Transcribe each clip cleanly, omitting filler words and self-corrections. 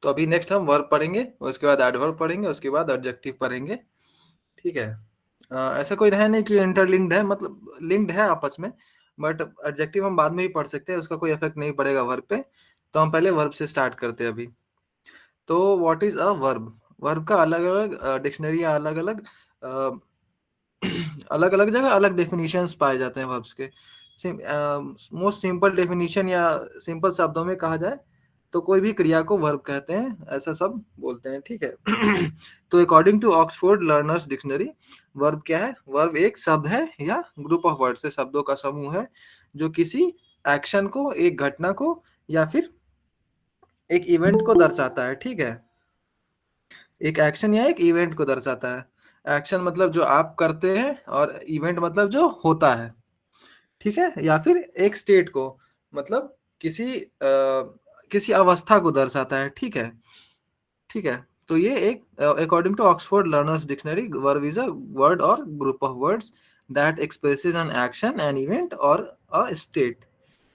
तो अभी नेक्स्ट हम वर्ब पढ़ेंगे, उसके बाद एडवर्ब पढ़ेंगे, उसके बाद एडजेक्टिव पढ़ेंगे, ठीक है। ऐसा कोई है नहीं कि इंटरलिंक्ड है, मतलब लिंक्ड है आपस में, बट एडजेक्टिव हम बाद में ही पढ़ सकते हैं, उसका कोई इफेक्ट नहीं पड़ेगा वर्ब पे। तो हम पहले वर्ब से स्टार्ट करते हैं अभी। तो what is a verb? Verb का अलग अलग डिक्शनरी या अलग अलग अलग अलग जगह अलग डेफिनेशंस पाए जाते हैं वर्ब्स के। मोस्ट सिंपल डेफिनेशन या सिंपल शब्दों में कहा जाए तो कोई भी क्रिया को वर्ब कहते हैं, ऐसा सब बोलते हैं, ठीक है। तो according to Oxford learners dictionary, verb क्या है? वर्ब एक शब्द है या ग्रुप ऑफ वर्ड से शब्दों का समूह है जो किसी एक्शन को, एक घटना को या फिर एक इवेंट को दर्शाता है, ठीक है। एक एक्शन या एक इवेंट को दर्शाता है। एक्शन मतलब जो आप करते हैं और इवेंट मतलब जो होता है, ठीक है। या फिर एक स्टेट को, मतलब किसी अवस्था को दर्शाता है, ठीक है, ठीक है। तो ये एक according to Oxford learners dictionary, verb is a word or group of words that expresses an action, an event or a state,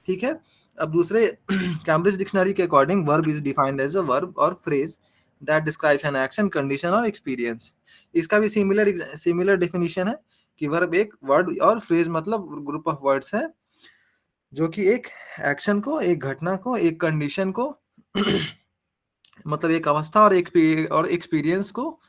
ठीक है। अब दूसरे कैम्ब्रिज डिक्शनरी के according verb is defined as a verb or phrase that describes an action, condition or experience. इसका भी similar definition है कि verb एक वर्ड और फ्रेज मतलब ग्रुप ऑफ वर्ड्स है जो कि एक एक्शन को, एक घटना को, एक कंडीशन को मतलब एक अवस्था और एक्सपीरियंस को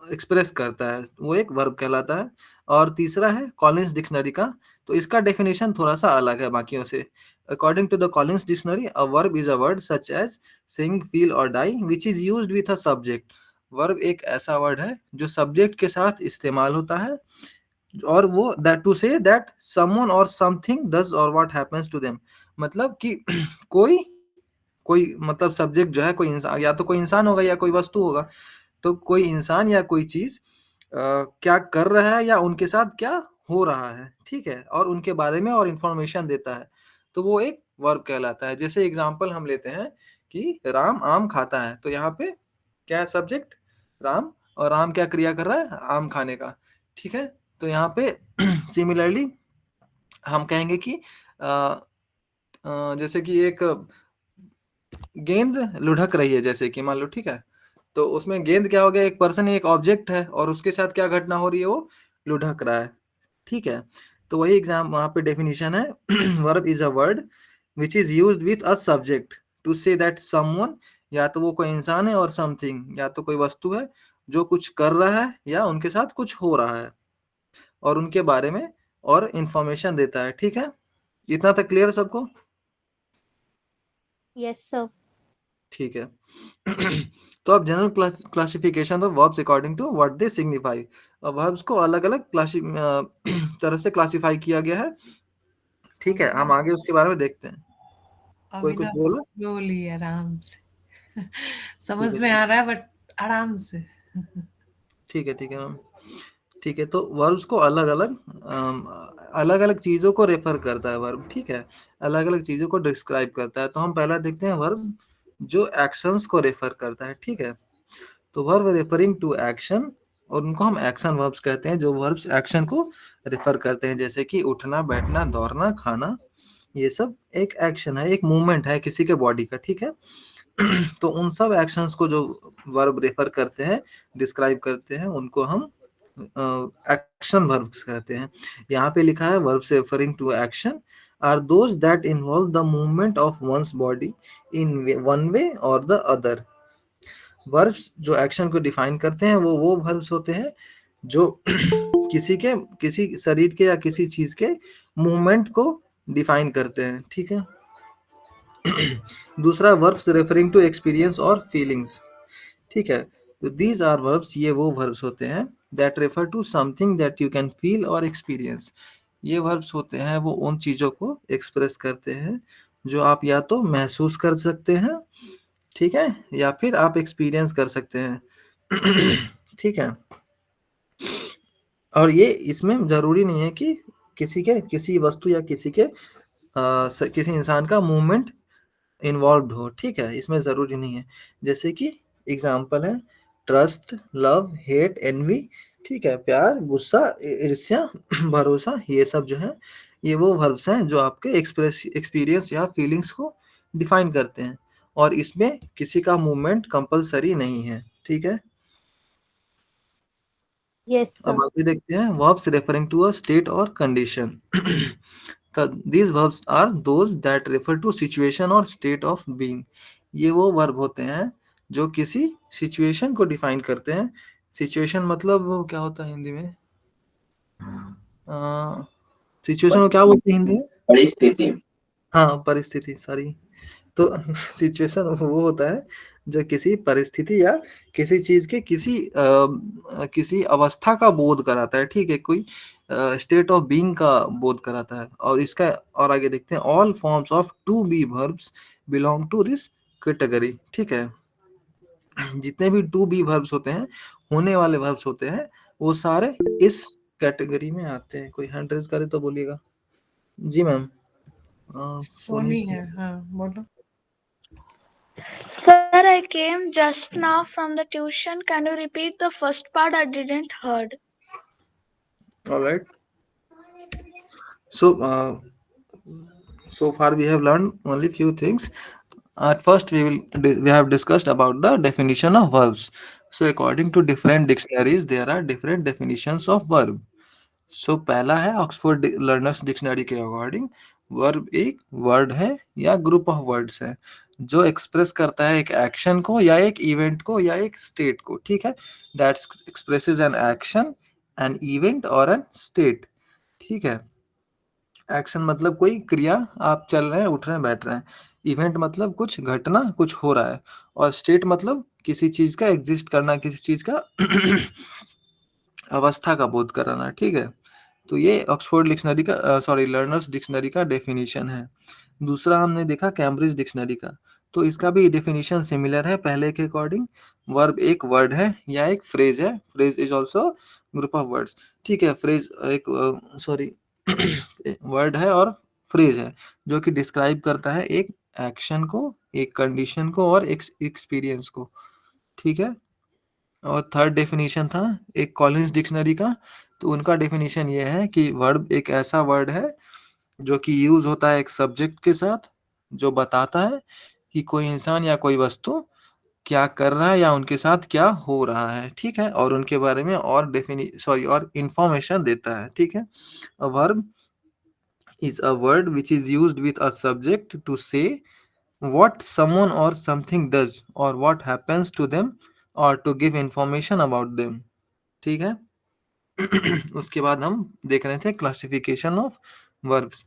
एक्सप्रेस करता है, वो एक वर्ब कहलाता है। और तीसरा है कॉलिंस डिक्शनरी का, तो इसका डेफिनेशन थोड़ा सा अलग है बाकियों से। According to the Collins dictionary, a verb is a word such as sing, feel or die which is used with a subject. Verb एक ऐसा वर्ड है जो सब्जेक्ट के साथ इस्तेमाल होता है, और वो that to say that someone or something does or what happens to them, मतलब कि कोई कोई मतलब सब्जेक्ट जो है, कोई इंसान, या तो कोई इंसान होगा या कोई वस्तु होगा, तो कोई इंसान या कोई चीज क्या कर रहा है या उनके साथ क्या हो रहा है, ठीक है, और उनके बारे में और इंफॉर्मेशन देता है, तो वो एक वर्ब कहलाता है। जैसे एग्जांपल हम लेते हैं कि राम आम खाता है, तो यहाँ पे क्या है सब्जेक्ट? राम, और राम क्या क्रिया कर रहा है? आम खाने का, ठीक है। तो यहाँ पे सिमिलरली हम कहेंगे कि जैसे कि एक गेंद लुढ़क रही है, जैसे कि मान लो, ठीक है। तो उसमें गेंद क्या हो गया? एक पर्सन, एक ऑब्जेक्ट है, और उसके साथ क्या घटना हो रही है? वो लुढ़क रहा है, ठीक है। तो वही एग्जाम वहां पे डेफिनेशन है verb is a word which is used with a subject to say that someone, या तो वो कोई इंसान है, और समथिंग या तो कोई वस्तु है जो कुछ कर रहा है या उनके साथ कुछ हो रहा है, और उनके बारे में और इंफॉर्मेशन देता है, ठीक है। इतना तक क्लियर सबको? Yes, sir. ठीक है। तो अब general classification of verbs according to what they signify. Verbs को अलग अलग तरह से क्लासिफाई किया गया है, ठीक है। हम अभिनव आगे उसके बारे में देखते हैं। कोई कुछ अभिनव बोलो। स्लोली, आराम से। ठीक समझ है, में आ रहा है बट आराम से। ठीक है, ठीक है मैम। ठीक है, तो वर्ब्स को अलग अलग अलग अलग चीजों को रेफर करता है वर्ब, ठीक है। अलग अलग चीजों को डिस्क्राइब करता है। तो हम पहला देखते हैं वर्ब जो एक्शंस को रेफर करता है, ठीक है। तो वर्ब रेफरिंग टू एक्शन, और उनको हम एक्शन वर्ब्स कहते हैं, जो वर्ब्स एक्शन को रेफर करते हैं, जैसे कि उठना, बैठना, दौड़ना, खाना, ये सब एक एक्शन है, एक मूवमेंट है किसी के बॉडी का, ठीक है। तो उन सब एक्शंस को जो वर्ब रेफर करते हैं, डिस्क्राइब करते हैं, उनको हम एक्शन वर्ब्स कहते हैं। यहाँ पे लिखा है verbs referring to action are those that involve the movement of one's body in one way or the other. Verbs जो एक्शन को डिफाइन करते हैं वो वर्ब्स होते हैं जो किसी शरीर के या किसी चीज के मूवमेंट को डिफाइन करते हैं, ठीक है। दूसरा वर्ब्स रेफरिंग टू एक्सपीरियंस और फीलिंग्स, ठीक है। तो दीज आर वर्ब्स, ये वो वर्ब्स होते हैं that refer to something that you can feel or experience. ये वर्ब्स होते हैं वो उन चीजों को एक्सप्रेस करते हैं जो आप या तो महसूस कर सकते हैं, ठीक है, या फिर आप एक्सपीरियंस कर सकते हैं, ठीक है। और ये इसमें जरूरी नहीं है कि किसी वस्तु या किसी इंसान का मूवमेंट इन्वॉल्व हो, ठीक है, इसमें जरूरी नहीं है। जैसे कि एग्जाम्पल है ट्रस्ट, लव, हेट, एनवी, ठीक है, प्यार, गुस्सा, ईर्ष्या, भरोसा, ये सब जो है ये वो वर्ब्स हैं जो आपके एक्सप्रेस एक्सपीरियंस या फीलिंग्स को डिफाइन करते हैं। और इसमें किसी का मूवमेंट कंपलसरी नहीं है, ठीक है। Yes, sir. अब आगे देखते हैं verbs referring to a state or condition. These verbs are those that refer to situation or state of being. ये वो वर्ब होते हैं जो किसी सिचुएशन को डिफाइन करते हैं। सिचुएशन मतलब वो क्या होता है हिंदी में? सिचुएशन को क्या बोलते हैं हिंदी में? परिस्थिति। हाँ, परिस्थिति, सॉरी। तो सिचुएशन वो होता है जो किसी परिस्थिति या किसी चीज के किसी अवस्था का बोध कराता है, ठीक है, कोई स्टेट ऑफ बीइंग का बोध कराता है। और इसका और आगे देखते हैं all forms of to be verbs belong to this category, ठीक है। जितने भी टू बी वर्ब्स होते हैं, होने वाले वर्ब्स होते हैं, वो सारे इस कैटेगरी में आते हैं। कोई हैंड रेज करे तो बोलिएगा। जी मैम। सोनी है, हाँ बोलो। Sir, I came just now from the tuition. Can you repeat the first part? I didn't heard. All right. So far we have learned only few things. At first we have discussed about the definition of verbs. So according to different dictionaries, there are different definitions of verb. So पहला है Oxford learners dictionary के according, verb एक word है या group of words है जो express करता है एक एक्शन को या एक इवेंट को या एक स्टेट को, ठीक है। That expresses an action, an event और एन स्टेट, ठीक है। एक्शन मतलब कोई क्रिया, आप चल रहे हैं, उठ रहे हैं, बैठ रहे हैं। इवेंट मतलब कुछ घटना, कुछ हो रहा है। और स्टेट मतलब किसी चीज का एग्जिस्ट करना, किसी चीज का अवस्था का बोध कराना, ठीक है। तो ये ऑक्सफोर्ड डिक्शनरी का लर्नर्स डिक्शनरी का डेफिनेशन है। दूसरा हमने देखा कैम्ब्रिज डिक्शनरी का, तो इसका भी डेफिनेशन सिमिलर है पहले के अकॉर्डिंग। वर्ब एक वर्ड है या एक फ्रेज है, phrase is also group of words, ठीक है। फ्रेज एक वर्ड है और फ्रेज है जो कि डिस्क्राइब करता है एक एक्शन को, एक कंडीशन को और एक एक्सपीरियंस को, ठीक है। और थर्ड डेफिनेशन था एक कॉलिंस डिक्शनरी का, तो उनका डेफिनेशन ये है कि वर्ब एक ऐसा वर्ड है जो कि यूज होता है एक सब्जेक्ट के साथ, जो बताता है कि कोई इंसान या कोई वस्तु क्या कर रहा है या उनके साथ क्या हो रहा है, ठीक है, और उनके बारे में और और इंफॉर्मेशन देता है, ठीक है। A verb is a word which is used with a subject to say what someone or something does or what happens to them or to give information about them, ठीक है। उसके बाद हम देख रहे थे क्लासिफिकेशन ऑफ वर्ब्स।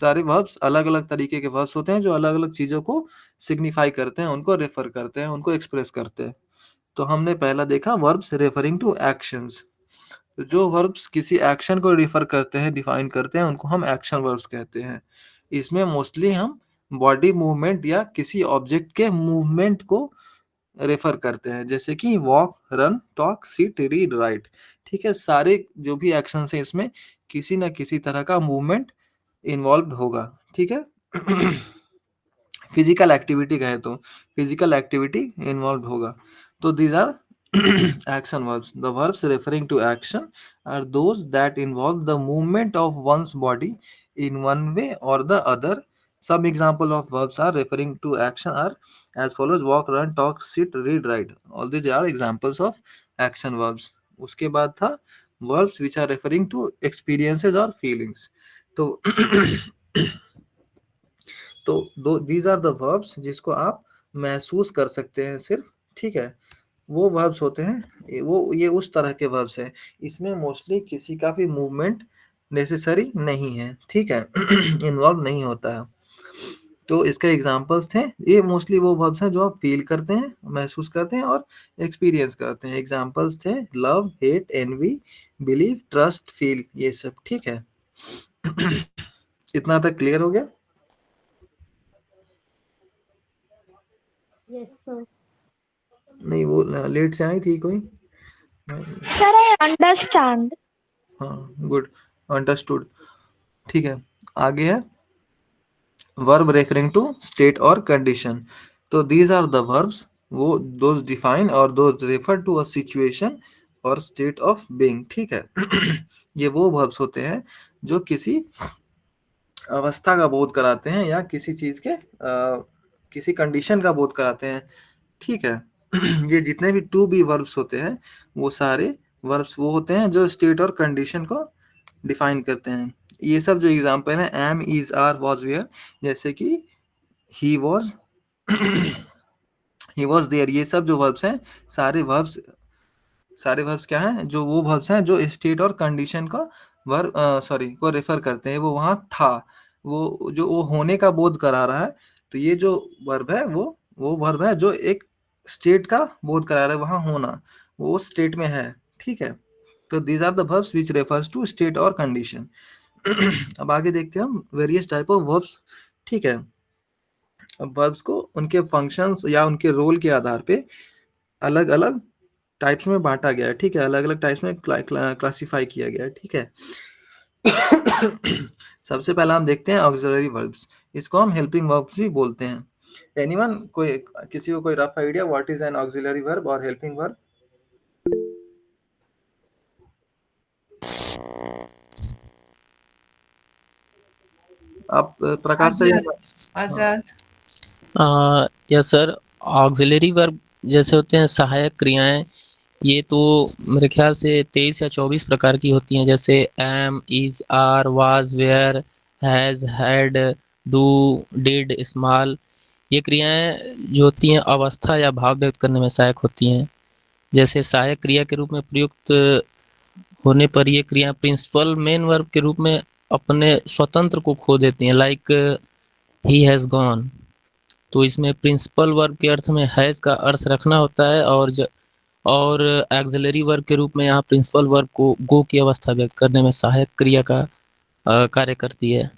सारे verbs अलग अलग तरीके के वर्ब्स होते हैं जो अलग अलग चीजों को सिग्निफाई करते हैं, उनको रेफर करते हैं, उनको एक्सप्रेस करते हैं। तो हमने पहला देखा वर्ब्स रेफरिंग टू एक्शंस। जो वर्ब्स किसी एक्शन को रिफर करते हैं, डिफाइन करते हैं, उनको हम एक्शन वर्ब्स कहते हैं। इसमें मोस्टली हम बॉडी मूवमेंट या किसी ऑब्जेक्ट के मूवमेंट को रेफर करते हैं, जैसे कि walk, run, talk, sit, read, write, ठीक है। सारे जो भी एक्शन है इसमें किसी ना किसी तरह का मूवमेंट इन्वॉल्व होगा, ठीक है। फिजिकल एक्टिविटी कहे तो फिजिकल एक्टिविटी इन्वॉल्व होगा। तो these are action verbs. The verbs referring to action are those that involve the movement of one's body in one way or the other. Some example of verbs are referring to action are as follows: walk, run, talk, sit, read, write. All these are examples of action verbs. उसके बाद था verbs which are referring to experiences or feelings. तो तो these are the verbs जिसको आप महसूस कर सकते हैं सिर्फ, ठीक है। वो वर्ब्स होते हैं, ये उस तरह के वर्ब्स हैं, इसमें मोस्टली किसी का भी मूवमेंट नेसेसरी नहीं है, ठीक है। इन्वॉल्व नहीं होता है। तो इसके एग्जांपल्स थे, ये मोस्टली वो वर्ब्स हैं जो आप फील करते हैं, महसूस करते हैं और एक्सपीरियंस करते हैं। एग्जांपल्स थे love, hate, envy, believe, trust, feel, ये सब, ठीक है। इतना तक क्लियर हो गया? Yes, sir. नहीं, वो लेट से आई थी कोई? Sir, I understand. हाँ, गुड, अंडरस्टूड, ठीक है। आगे है वर्ब रेफरिंग टू स्टेट और कंडीशन। तो दीज आर द वर्ब्स, वो दोज डिफाइन और those refer to a situation और स्टेट ऑफ बीइंग, ठीक है। ये वो वर्ब्स होते हैं जो किसी अवस्था का बोध कराते हैं या किसी चीज के किसी कंडीशन का बोध कराते हैं, ठीक है। ये जितने भी टू बी वर्ब्स होते हैं वो सारे वर्ब्स वो होते हैं जो स्टेट और कंडीशन को डिफाइन करते हैं। ये सब जो एग्जांपल है am, is, are, was, were, जैसे कि he was, he was there, ये सब जो वर्ब्स हैं सारे वर्ब्स क्या हैं, जो वो वर्ब्स हैं जो स्टेट और कंडीशन का वर्ब को रेफर करते हैं। वो वहां था, वो जो वो होने का बोध करा रहा है, तो ये जो वर्ब है वो वर्ब है जो एक स्टेट का बोध करा रहा है, वहां होना, वो स्टेट में है, ठीक है। तो these are the verbs which refers to state और कंडीशन। अब आगे देखते हैं हम वेरियस टाइप ऑफ वर्ब्स, ठीक है। अब वर्ब्स को उनके फंक्शंस या उनके रोल के आधार पे अलग अलग टाइप्स में बांटा गया है, ठीक है, अलग अलग टाइप्स में क्लासिफाई किया गया है, ठीक है। सबसे पहला हम देखते हैं ऑक्सिलरी वर्ब्स, इसको हम हेल्पिंग वर्ब्स भी बोलते हैं। एनीवन, कोई किसी को कोई rough idea what is an auxiliary verb और हेल्पिंग वर्ब? आप प्रकाश से आजाद। यस सर, ऑक्सिलरी वर्ब जैसे होते हैं सहायक क्रियाएं, ये तो मेरे ख्याल से 23 या 24 प्रकार की होती हैं, जैसे am, is, are, was, were, has, had, do, did, small. ये क्रियाएं जो होती हैं अवस्था या भाव व्यक्त करने में सहायक होती हैं। जैसे सहायक क्रिया के रूप में प्रयुक्त होने पर ये क्रिया प्रिंसिपल मेन वर्ब के रूप में अपने स्वतंत्र को खो देती हैं, लाइक ही हैज गॉन। तो इसमें प्रिंसिपल वर्ब के अर्थ में हैज का अर्थ रखना होता है, और एक्सिलरी वर्ब के रूप में यहाँ प्रिंसिपल वर्ब को गो की अवस्था व्यक्त करने में सहायक क्रिया का कार्य करती है।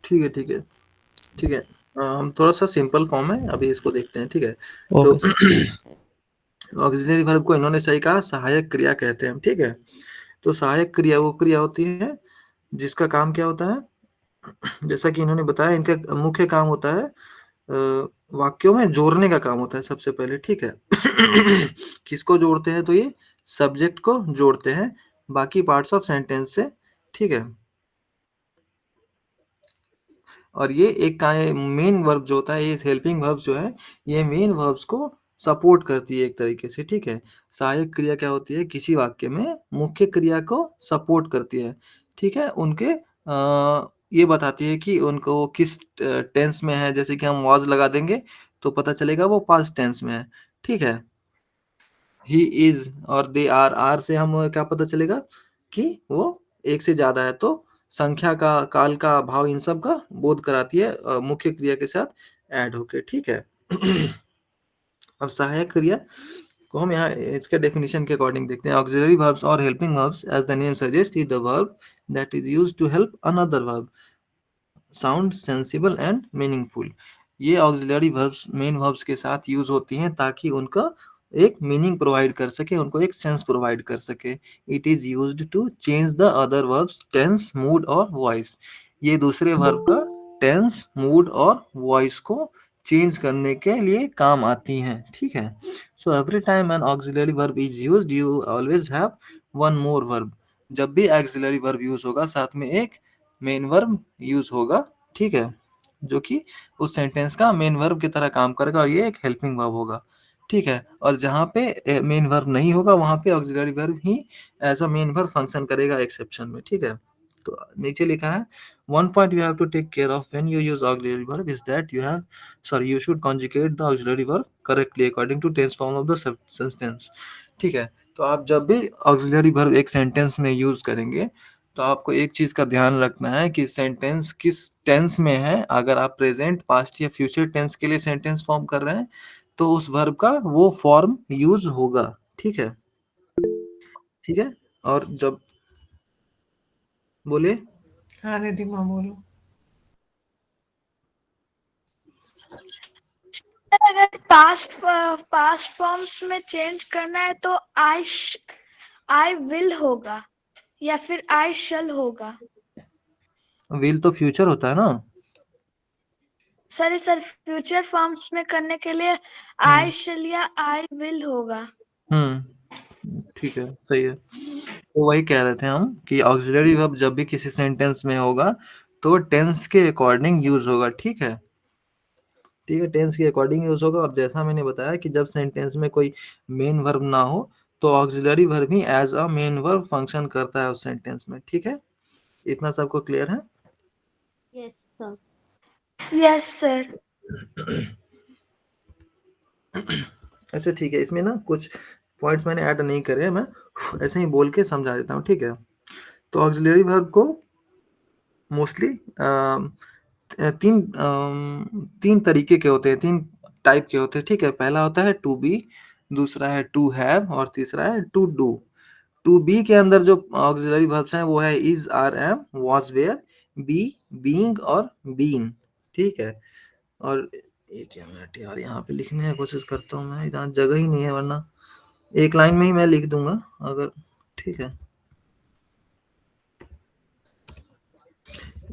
ठीक है, ठीक है, ठीक है। हम थोड़ा सा सिंपल फॉर्म है अभी इसको देखते हैं, ठीक है। तो ऑक्सिलरी वर्ब को इन्होंने सही कहा, सहायक क्रिया कहते हैं, ठीक है। तो सहायक क्रिया वो क्रिया होती है जिसका काम क्या होता है, जैसा कि इन्होंने बताया, इनका मुख्य काम होता है वाक्यों में जोड़ने का काम होता है सबसे पहले, ठीक है। किसको जोड़ते हैं, तो ये सब्जेक्ट को जोड़ते हैं बाकी पार्ट्स ऑफ सेंटेंस से, ठीक है। और ये एक मेन वर्ब जो होता है, ये हेल्पिंग वर्ब जो है, ये मेन वर्ब्स को सपोर्ट करती है एक तरीके से, ठीक है। सहायक क्रिया क्या होती है, किसी वाक्य में मुख्य क्रिया को सपोर्ट करती है, ठीक है। उनके ये बताती है कि उनको किस टेंस में है, जैसे कि हम वाज लगा देंगे तो पता चलेगा वो पास्ट टेंस में है, ठीक है। ही इज और दे आर से हम क्या पता चलेगा कि वो एक से ज्यादा है, तो संख्या का, काल का, भाव, इन सब का बोध कराती है मुख्य क्रिया के साथ ऐड होके, ठीक है। अब सहायक क्रिया को हम यहाँ इसके डेफिनेशन के अकॉर्डिंग देखते हैं। ऑक्सिलरी वर्ब्स और helping verbs as the name suggest is the verb that is used to help another verb sound sensible and meaningful. ये ऑक्सिलरी वर्ब्स मेन वर्ब्स के साथ यूज होती हैं ताकि उनका एक मीनिंग प्रोवाइड कर सके, उनको एक सेंस प्रोवाइड कर सके। It is used to change the other verbs tense, mood और वॉइस। ये दूसरे वर्ब का टेंस, मूड और वॉइस को चेंज करने के लिए काम आती हैं, ठीक है। So every time an auxiliary verb is used you always have one more verb. जब भी ऑक्सिलरी वर्ब यूज होगा साथ में एक मेन वर्ब यूज होगा, ठीक है, जो कि उस सेंटेंस का मेन वर्ब की तरह काम करेगा, और ये एक हेल्पिंग वर्ब होगा, ठीक है। और जहाँ पे मेन वर्ब नहीं होगा वहां पे ऑक्सिलरी वर्ब ही as a main verb function करेगा एक्सेप्शन में, ठीक है। तो नीचे लिखा है one point you have to take care of when you use auxiliary verb is that you should conjugate the auxiliary verb correctly according to tense form of the sentence, ठीक है। तो आप जब भी ऑक्सिलरी वर्ब एक sentence में use करेंगे तो आपको एक चीज का ध्यान रखना है कि सेंटेंस किस टेंस में है। अगर आप प्रेजेंट, पास्ट या फ्यूचर टेंस के लिए सेंटेंस फॉर्म कर रहे हैं तो उस वर्ब का वो फॉर्म यूज होगा, ठीक है, ठीक है। और जब बोले हाँ रिधिमा बोलो। अगर पास्ट फॉर्म्स में चेंज करना है तो आई विल होगा या फिर आई शल होगा। विल तो फ्यूचर होता है ना सर फ्यूचर फॉर्म्स में करने के लिए आई शल या आई विल होगा। ठीक है, सही है। तो वही कह रहे थे हम कि ऑक्सिलरी वर्ब जब भी किसी सेंटेंस में होगा तो टेंस के अकॉर्डिंग यूज होगा, ठीक है। ठीक है, टेंस के अकॉर्डिंग यूज होगा। और जैसा मैंने बताया कि जब सेंटेंस में कोई मेन वर्ब ना हो तो ऑक्सिलरी वर्ब ही as a main verb function करता है उस सेंटेंस में। ठीक है, इतना सबको क्लियर है? Yes sir. Yes sir. अच्छा ठीक है, इसमें ना कुछ पॉइंट्स मैंने ऐड नहीं करे हैं, मैं ऐसे ही बोल के समझा देता हूँ। ठीक है, तो ऑक्सिलरी वर्ब को मोस्टली तीन तरीके के होते हैं, तीन टाइप के होते हैं। ठीक है, पहला होता है टू बी, दूसरा है टू हैव और तीसरा है टू डू। टू बी के अंदर जो ऑक्सिलरी वर्ब्स हैं वो है is, are, am, was, were, be, being और बीन। ठीक है, और एक मिनट यार, यहाँ पे लिखने की कोशिश करता हूँ मैं, यहाँ जगह ही नहीं है, वरना एक लाइन में ही मैं लिख दूंगा अगर। ठीक है,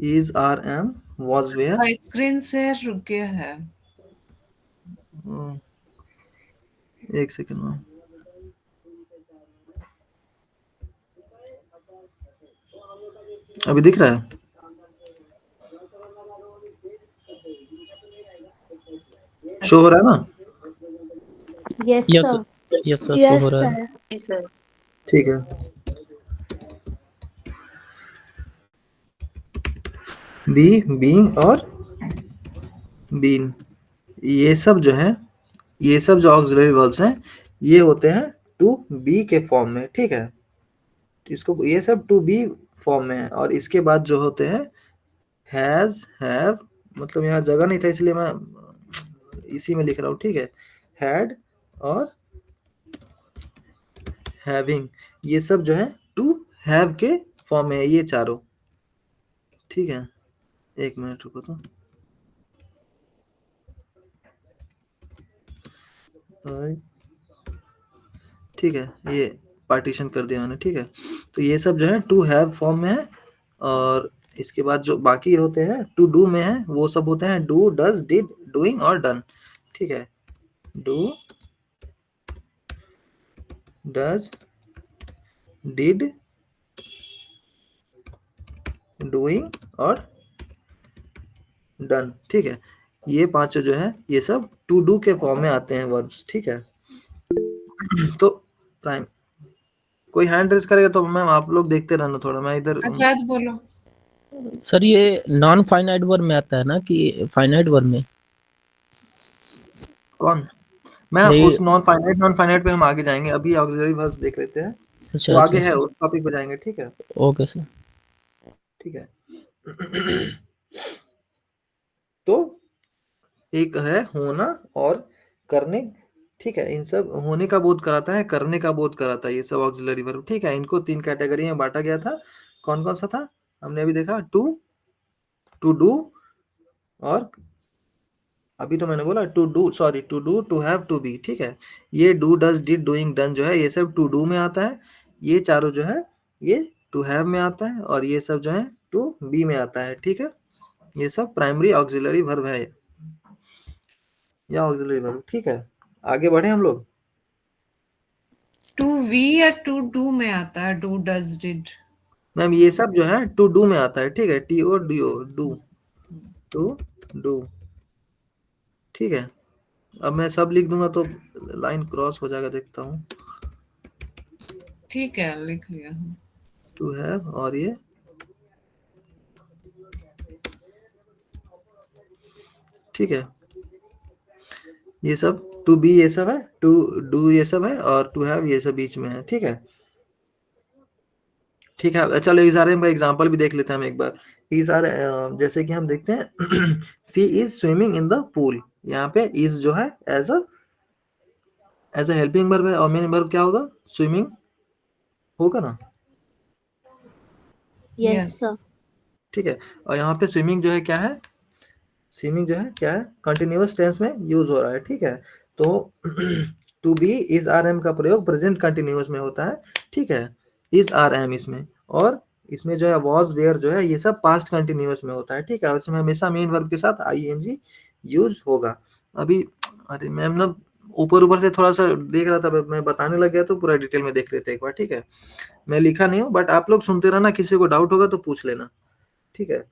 is, are, am, was, were. Screen share रुक गया है। एक सेकंड में, अभी दिख रहा है? शो हो रहा है ना? Yes yes sir. Yes sir, show yes हो रहा है। सर। ठीक है, बी, बीइंग और बीन, ये सब जो है, ये सब जो ऑक्सिलरी वर्ब्स हैं ये होते हैं टू बी के फॉर्म में। ठीक है, इसको ये सब टू बी फॉर्म में है। और इसके बाद जो होते हैं हैज, हैव, मतलब यहाँ जगह नहीं था इसलिए मैं इसी में लिख रहा हूँ। ठीक है, हैड और हैविंग, ये सब जो है टू हैव के फॉर्म में है, ये चारों। ठीक है, एक मिनट रुको तो। ठीक है, ये पार्टीशन कर दिया मैंने। ठीक है, तो ये सब जो है टू हैव फॉर्म में है। और इसके बाद जो बाकी होते हैं टू डू में है, वो सब होते हैं डू, डज, डिड, डूइंग और डन। ठीक है, डू, डज, डिड, डूइंग और डन। ठीक है, ये पांचों जो है ये सब टू डू के फॉर्म में आते हैं वर्ब्स। ठीक है, तो प्राइम कोई हैंड रेज करेगा तो मैम आप लोग देखते रहना थोड़ा, मैं इधर। आजाद बोलो। सर ये नॉन फाइनाइट वर्ब में आता है ना कि फाइनाइट वर्ब में? कौन? मैं नहीं। उस नॉन फाइनाइट पे हम आगे जाएंगे, अभी ऑक्सिलरी वर्ब्स देख लेते हैं, अच्छा वो आगे अच्छा, है, उस टॉपिक पे जाएंगे। ठीक है, ओके सर। ठीक है। तो एक है होना और करने। ठीक है, इन सब होने का बोध कराता है, करने का बोध कराता है, ये सब ऑक्सिलरी वर्ब। ठीक है, इनको तीन कैटेगरी में बांटा गया था। कौन कौन सा था हमने अभी देखा? टू, टू डू, और अभी तो मैंने बोला to do, sorry, to do, to have, to be. ठीक है, ये do, does, did, doing, done जो है ये सब टू डू में आता है। ये चारों जो है ये टू हैव में आता है, और ये सब जो है टू बी में आता है। ठीक है, ये सब प्राइमरी ऑक्सिलरी वर्ब है या ऑक्सिलरी वर्ब। ठीक है, आगे बढ़े हम लोग। टू वी या टू डू में आता है, डू, डज, डिड। मैम ये सब जो है टू डू में आता है। ठीक है, T O D O, do, to do. ठीक है, अब मैं सब लिख दूंगा तो लाइन क्रॉस हो जाएगा, देखता हूँ। ठीक है, लिख लिया। टू हैव और ये ठीक है, ये सब टू बी ये सब है, टू डू ये सब है, और टू हैव ये सब बीच में है। ठीक है, ठीक है, चलो इस सारे का एग्जांपल भी देख लेते हैं हम एक बार। इस सारे जैसे कि हम देखते हैं she is swimming in the pool, यहाँ पे इज जो है एज अ हेल्पिंग वर्ब है, और मेन वर्ब क्या होगा? स्विमिंग होगा ना। Yes sir. ठीक है, और यहाँ पे स्विमिंग जो है क्या है? स्विमिंग जो है क्या है? कंटिन्यूअस टेंस में यूज हो रहा है। ठीक है, तो to be is are am का प्रयोग प्रेजेंट कंटिन्यूअस में होता है। ठीक है, इज आर एम इसमें, और इसमें जो है वॉज, वेयर जो है ये सब पास्ट कंटिन्यूअस में होता है। ठीक है, उसमें हमेशा मेन वर्ब के साथ आईएनजी यूज होगा। अभी अरे मैम ना ऊपर ऊपर से थोड़ा सा देख रहा था, मैं बताने लग गया तो पूरा डिटेल में देख लेते हैं एक बार। ठीक है, मैं लिखा नहीं हूँ, बट आप लोग सुनते रहना, किसी को डाउट होगा तो पूछ लेना। ठीक है,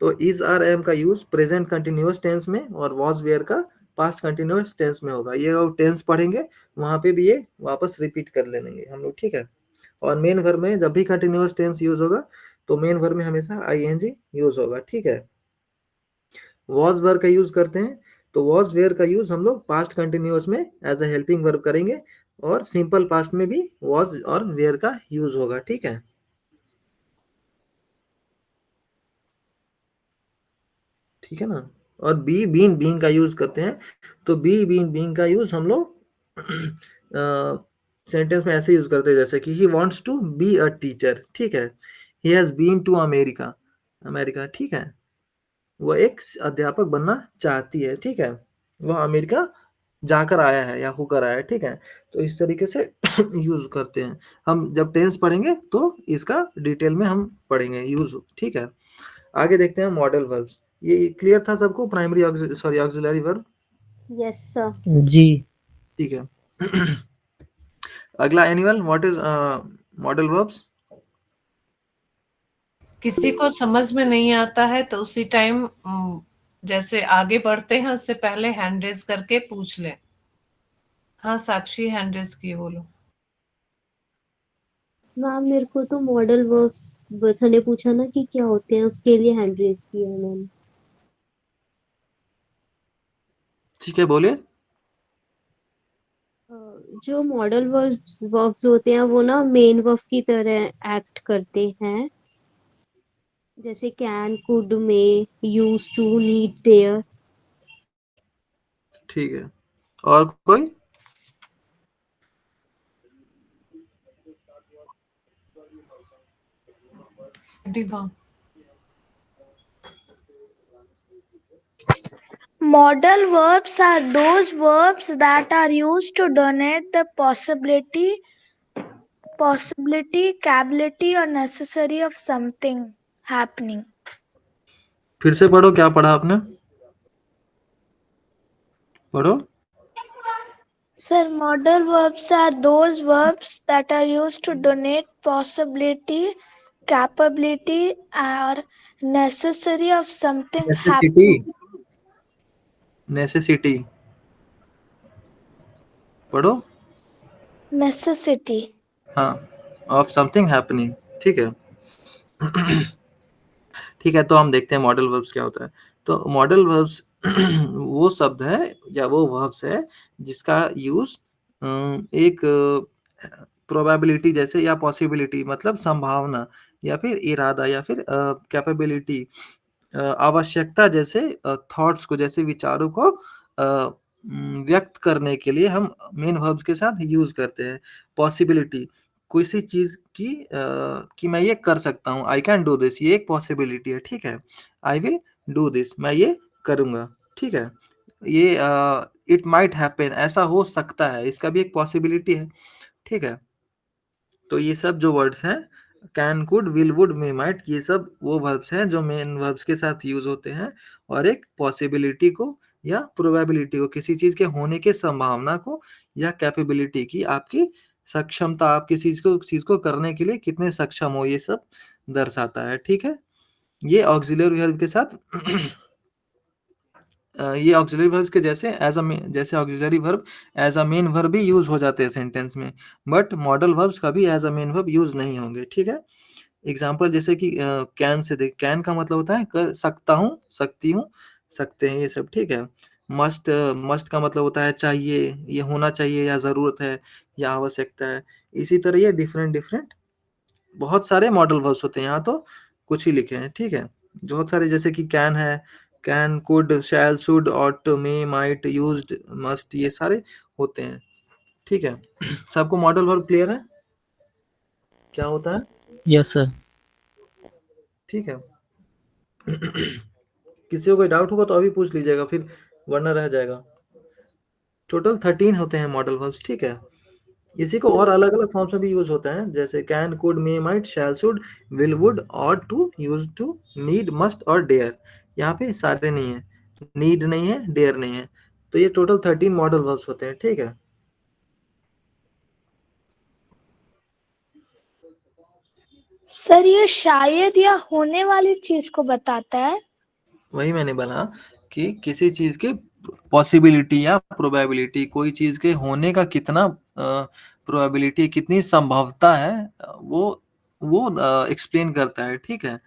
तो इज आर एम का यूज प्रेजेंट कंटिन्यूअस टेंस में और वॉज वेयर का पास्ट कंटिन्यूअस टेंस में होगा। ये टेंस पढ़ेंगे वहां पे भी ये वापस रिपीट कर लेंगे हम लोग, ठीक है। और मेन वर्ब में जब भी कंटिन्यूअस टेंस यूज होगा तो मेन वर्ब में हमेशा आईएनजी यूज होगा, ठीक है। वॉज वर्ब का यूज करते हैं तो वॉज वेयर का यूज हम लोग पास्ट कंटिन्यूअस में एज ए हेल्पिंग वर्ब करेंगे और सिंपल पास्ट में भी वॉज और वेयर का यूज होगा, ठीक है। ठीक है ना। और बी बीन बीइंग का यूज करते हैं तो बी बीन बीइंग का यूज हम लोग सेंटेंस में ऐसे यूज करते हैं जैसे कि he wants to be a teacher, ठीक है। He has been to America, America, ठीक है। वो एक अध्यापक बनना चाहती है, ठीक है। वह अमेरिका जाकर आया है या होकर आया है, ठीक है। तो इस तरीके से यूज करते हैं हम। जब टेंस पढ़ेंगे तो इसका डिटेल में हम पढ़ेंगे यूज, ठीक है। आगे देखते हैं मॉडल वर्ब्स। ये क्लियर था सबको, primary sorry auxiliary verb? Yes sir. जी। ठीक है। अगला एनिमल, व्हाट इज मॉडल वर्ब्स? किसी को समझ में नहीं आता है तो उसी टाइम जैसे आगे बढ़ते हैं उससे पहले हैंड रेज करके पूछ ले। हाँ साक्षी हैंड रेज की, बोलो। मैम मेरे को तो मॉडल वर्ब्स बच्चा ने पूछा ना कि क्या होते हैं, उसके लिए हैंड रेज किया है मैंने। ठीक है, बोलिए। जो मॉडल वर्ब्स होते हैं वो ना मेन वर्ब की तरह एक्ट करते हैं, जैसे कैन, कुड, में, यूज टू, नीड, डेयर। ठीक है, और कोई? दिवा। Modal verbs are those verbs that are used to denote the possibility, capability, or necessary of something happening. फिर से पढ़ो, क्या पढ़ा आपने? पढ़ो। Sir, modal verbs are those verbs that are used to denote possibility, capability, or necessary of something necessity, happening. Necessity पढ़ो। Necessity. हाँ, of something happening, ठीक है। ठीक है, तो हम देखते हैं मॉडल वर्ब्स क्या होता है। तो मॉडल वर्ब्स वो शब्द है या वो वर्ब्स है जिसका यूज एक प्रोबेबिलिटी जैसे या पॉसिबिलिटी मतलब संभावना या फिर इरादा या फिर कैपेबिलिटी, आवश्यकता जैसे थॉट्स को, जैसे विचारों को व्यक्त करने के लिए हम मेन वर्ब्स के साथ यूज करते हैं। पॉसिबिलिटी, किसी चीज की कि मैं ये कर सकता हूँ, आई कैन डू दिस, ये एक पॉसिबिलिटी है, ठीक है। आई विल डू दिस, मैं ये करूंगा, ठीक है। ये इट माइट हैपन, ऐसा हो सकता है, इसका भी एक पॉसिबिलिटी है, ठीक है। तो ये सब जो वर्ड्स हैं, can, could, will, would, may, might, ये सब वो वर्ब्स हैं जो मेन वर्ब्स के साथ यूज होते हैं और एक पॉसिबिलिटी को या प्रोबेबिलिटी को, किसी चीज के होने की संभावना को या कैपेबिलिटी की, आपकी सक्षमता, आप किसी चीज को करने के लिए कितने सक्षम हो, ये सब दर्शाता है, ठीक है। ये ऑक्सिलरी वर्ब के साथ ये ऑक्सिलरी वर्ब्स के जैसे जैसे auxiliary verb as a main verb भी यूज हो जाते हैं सेंटेंस में, बट मॉडल वर्ब्स कभी as a main verb use नहीं होंगे, ठीक है। एग्जांपल जैसे कि कैन से देख, कैन का मतलब होता है कर सकता हूँ, सकती हूँ, सकते हैं, ये सब, ठीक है। मस्ट, मस्ट का मतलब होता है चाहिए, ये होना चाहिए या जरूरत है या आवश्यकता है। इसी तरह ये डिफरेंट डिफरेंट बहुत सारे मॉडल वर्ब्स होते हैं, यहाँ तो कुछ ही लिखे हैं, ठीक है। बहुत सारे जैसे कि कैन है, can, could, shall, should, ought, may, might, used, must, ये सारे होते हैं, ठीक है। सबको मॉडल वर्ब क्लियर है क्या होता है? Yes sir. ठीक है। किसी को कोई डाउट होगा तो अभी पूछ लीजिएगा, फिर वरना रह जाएगा। टोटल 13 होते हैं मॉडल वर्ब्स, ठीक है। इसी को और अलग अलग फॉर्म्स में भी यूज होता है, जैसे can, could, may, might, shall, should, will, would, ought to, use to, need, must और डेयर। यहाँ पे सारे नहीं है, नीड नहीं है, डेयर नहीं है। तो ये टोटल 13 मॉडल वर्ब्स होते हैं, ठीक है। सर, ये शायद या होने वाली चीज को बताता है। वही मैंने बोला कि किसी चीज की पॉसिबिलिटी या प्रोबेबिलिटी, कोई चीज के होने का कितना प्रोबेबिलिटी, कितनी संभवता है, वो एक्सप्लेन करता है। ठीक है,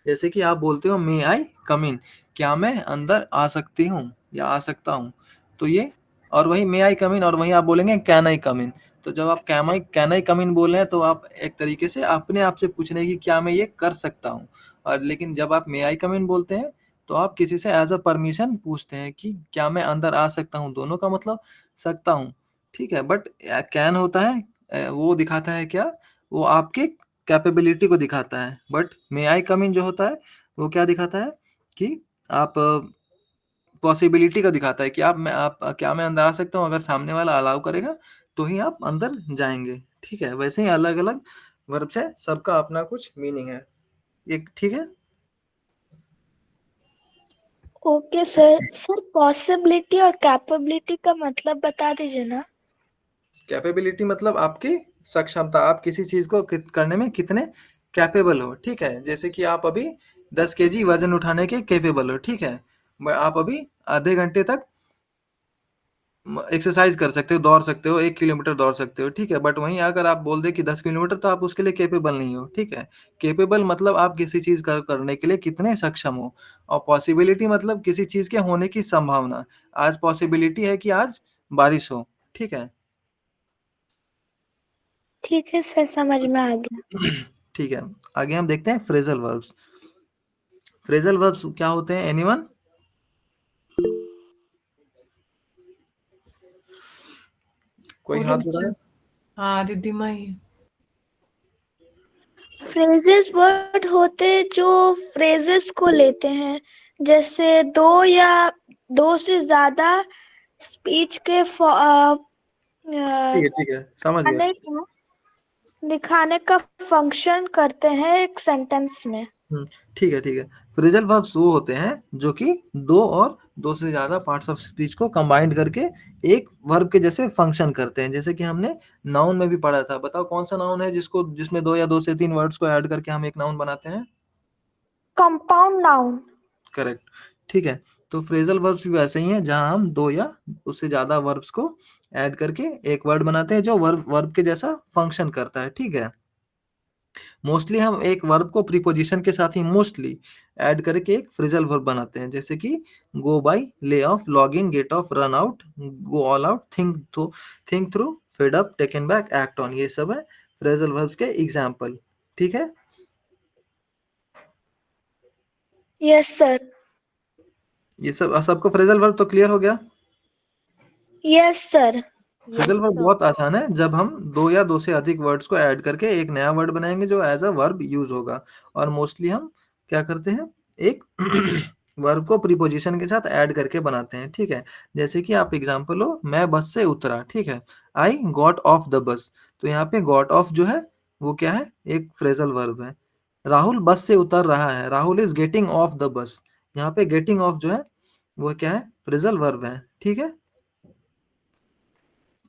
जैसे कि आप बोलते हो मे आई कम इन, क्या मैं अंदर आ सकती हूँ या आ सकता हूँ, तो ये, और वही मे आई कम इन, और वही आप बोलेंगे कैन आई कम इन। तो जब आप कैन आई कम इन बोल रहे हैं तो आप एक तरीके से अपने आप से पूछ रहे हैं कि क्या मैं ये कर सकता हूँ। और लेकिन जब आप मे आई कम इन बोलते हैं तो आप किसी से एज अ परमिशन पूछते हैं कि क्या मैं अंदर आ सकता हूँ, दोनों का मतलब सकता हूँ। ठीक है, बट कैन होता है, वो दिखाता है क्या, वो आपके कैपेबिलिटी को दिखाता है। बट मे आई कम इन जो होता है वो क्या दिखाता है कि आप पॉसिबिलिटी का दिखाता है कि आप क्या मैं अंदर आ सकता हूँ, अगर सामने वाला अलाउ करेगा तो ही आप अंदर जाएंगे। ठीक है, वैसे ही अलग अलग वर्ब्स है, सबका अपना कुछ मीनिंग है। ये ठीक है। Okay sir. सर पॉसिबिलिटी और कैपेबिलिटी का मतलब बता दीजिए ना। कैपेबिलिटी मतलब आपकी सक्षमता, आप किसी चीज को करने में कितने कैपेबल हो। ठीक है, जैसे कि आप अभी 10 kg वजन उठाने के कैपेबल हो। ठीक है, आप अभी आधे घंटे तक एक्सरसाइज कर सकते हो, दौड़ सकते हो, 1 किलोमीटर दौड़ सकते हो। ठीक है, बट वहीं अगर आप बोल दे कि 10 किलोमीटर, तो आप उसके लिए कैपेबल नहीं हो। ठीक है, कैपेबल मतलब आप किसी चीज करने के लिए कितने सक्षम हो। और पॉसिबिलिटी मतलब किसी चीज के होने की संभावना। आज पॉसिबिलिटी है कि आज बारिश हो। ठीक है। ठीक है सर, समझ में आ गया। ठीक है, आगे हम देखते हैं फ्रेजल वर्ब्स। फ्रेजल वर्ब्स क्या होते हैं, एनीवन? कोई बोलो हाथ बच्चे। बढ़ाए। हाँ, रिद्धिमा ही। फ्रेजेस वर्ड होते जो फ्रेजेस को लेते हैं, जैसे दो से ज्यादा स्पीच के ठीक है, समझ गया। दिखाने का फंक्शन करते हैं एक सेंटेंस में। ठीक है, ठीक है। फ्रेजल वर्ब्स वो होते हैं जो कि दो से ज्यादा पार्ट्स ऑफ स्पीच को कंबाइंड करके एक वर्ब के जैसे फंक्शन करते हैं। जैसे कि हमने नाउन में भी पढ़ा था। बताओ कौन सा नाउन है जिसमें 2 या 2 से 3 वर्ड्स को ऐड करके हम एक नाउन बनाते हैं? Compound noun. करेक्ट। ठीक है, तो फ्रेजल वर्ब्स भी वैसे ही हैं, जहां हम 2 या उससे ज्यादा वर्ब्स को ऐड करके एक वर्ड बनाते हैं जो वर्ब के जैसा फंक्शन करता है। ठीक है, मोस्टली हम एक वर्ब को प्रीपोजिशन के साथ ही मोस्टली ऐड करके एक फ्रेजल वर्ब बनाते हैं। जैसे कि go by, lay off, log in, get off, run out, go all out, think through, fed up, taken back, act on. ये सब है फ्रेजल वर्ब्स के एग्जांपल। ठीक है, यस सर। ये सब सबको फ्रेजल वर्ब तो क्लियर हो गया। Yes sir. Phrasal yes verb sir. बहुत आसान है, जब हम 2 या 2 से अधिक वर्ड्स को ऐड करके एक नया वर्ड बनाएंगे जो एज अ वर्ब यूज होगा। और मोस्टली हम क्या करते हैं, एक वर्ब को प्रीपोजिशन के साथ ऐड करके बनाते हैं। ठीक है, जैसे कि आप एग्जांपल हो, मैं बस से उतरा। ठीक है, I got off the bus. तो यहाँ पे गॉट ऑफ जो है वो क्या है, एक फ्रेजल वर्ब है। राहुल बस से उतर रहा है, Rahul is getting off the bus. यहाँ पे गेटिंग ऑफ जो है वो क्या है, फ्रेजल वर्ब है। ठीक है,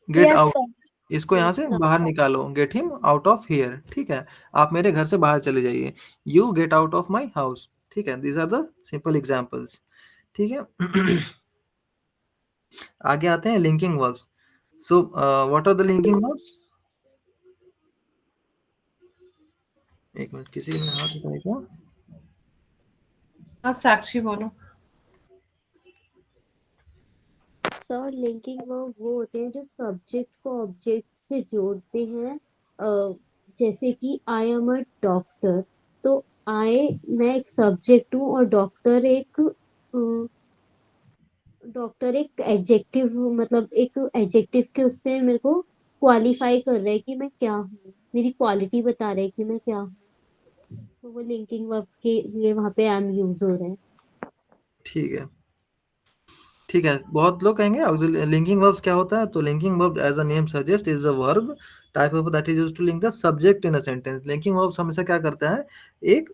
गेट यस आउट, सर। इसको यहाँ यस से सर। बाहर निकालो, get him out of here. ठीक है, आप मेरे घर से बाहर चले जाइए, you get out of my house. ठीक है, these are the simple examples. ठीक है। आगे आते हैं linking verbs. So what are the linking verbs? एक मिनट, किसी ने हाथ उठाया क्या? हाँ, साक्षी बोलो। सर लिंकिंग वर्ब वो होते हैं जो सब्जेक्ट को ऑब्जेक्ट से जोड़ते हैं। जैसे कि आई एम अ डॉक्टर, तो आई, मैं एक सब्जेक्ट हूँ और डॉक्टर एक एडजेक्टिव, मतलब एक एडजेक्टिव के उससे मेरे को क्वालिफाई कर रहा है कि मैं क्या हूँ, मेरी क्वालिटी बता रहा है कि मैं क्या हूँ। तो वो लिंकिंग वर्ब के लिए वहां पे एम यूज हो रहा है। ठीक है, ठीक है। बहुत लोग कहेंगे लिंकिंग वर्ब्स क्या होता है, तो linking verb as a name suggest is a verb type of that is used to link the subject in a sentence. Linking verbs हमेशा क्या करता है, एक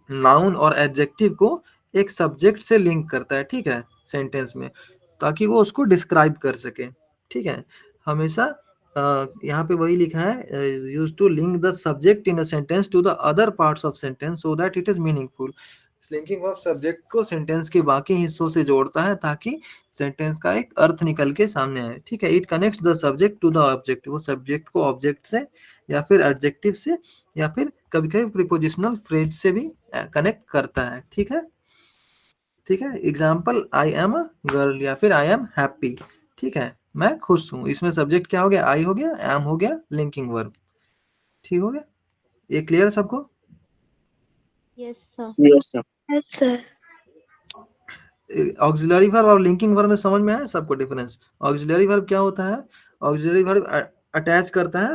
नाउन और एडजेक्टिव को एक सब्जेक्ट से लिंक करता है। ठीक है, सेंटेंस में, ताकि वो उसको डिस्क्राइब कर सके। ठीक है, हमेशा यहाँ पे वही लिखा है, use to link the subject in a sentence to the other parts of sentence so that it is meaningful. Linking verb subject को सेंटेंस के बाकी हिस्सों से जोड़ता है ताकि सेंटेंस का एक अर्थ निकल के सामने आए, ठीक है। It connects the subject to the object, वो सब्जेक्ट को ऑब्जेक्ट से या फिर एडजेक्टिव से या फिर कभी कभी प्रीपोजिशनल फ्रेज से भी कनेक्ट करता है, ठीक है। ठीक है, example I am a girl या फिर आई एम हैप्पी, ठीक है, मैं खुश हूँ। इसमें सब्जेक्ट क्या हो गया, आई हो गया, एम हो गया, लिंकिंग वर्ब, ठीक हो गया। ये क्लियर सबको? Yes sir. Yes, sir. Auxiliary verb और लिंकिंग वर्ब में समझ में आया सबको डिफरेंस? ऑक्सिलरी वर्ब क्या होता है? ऑक्सिलरी वर्ब अटैच करता है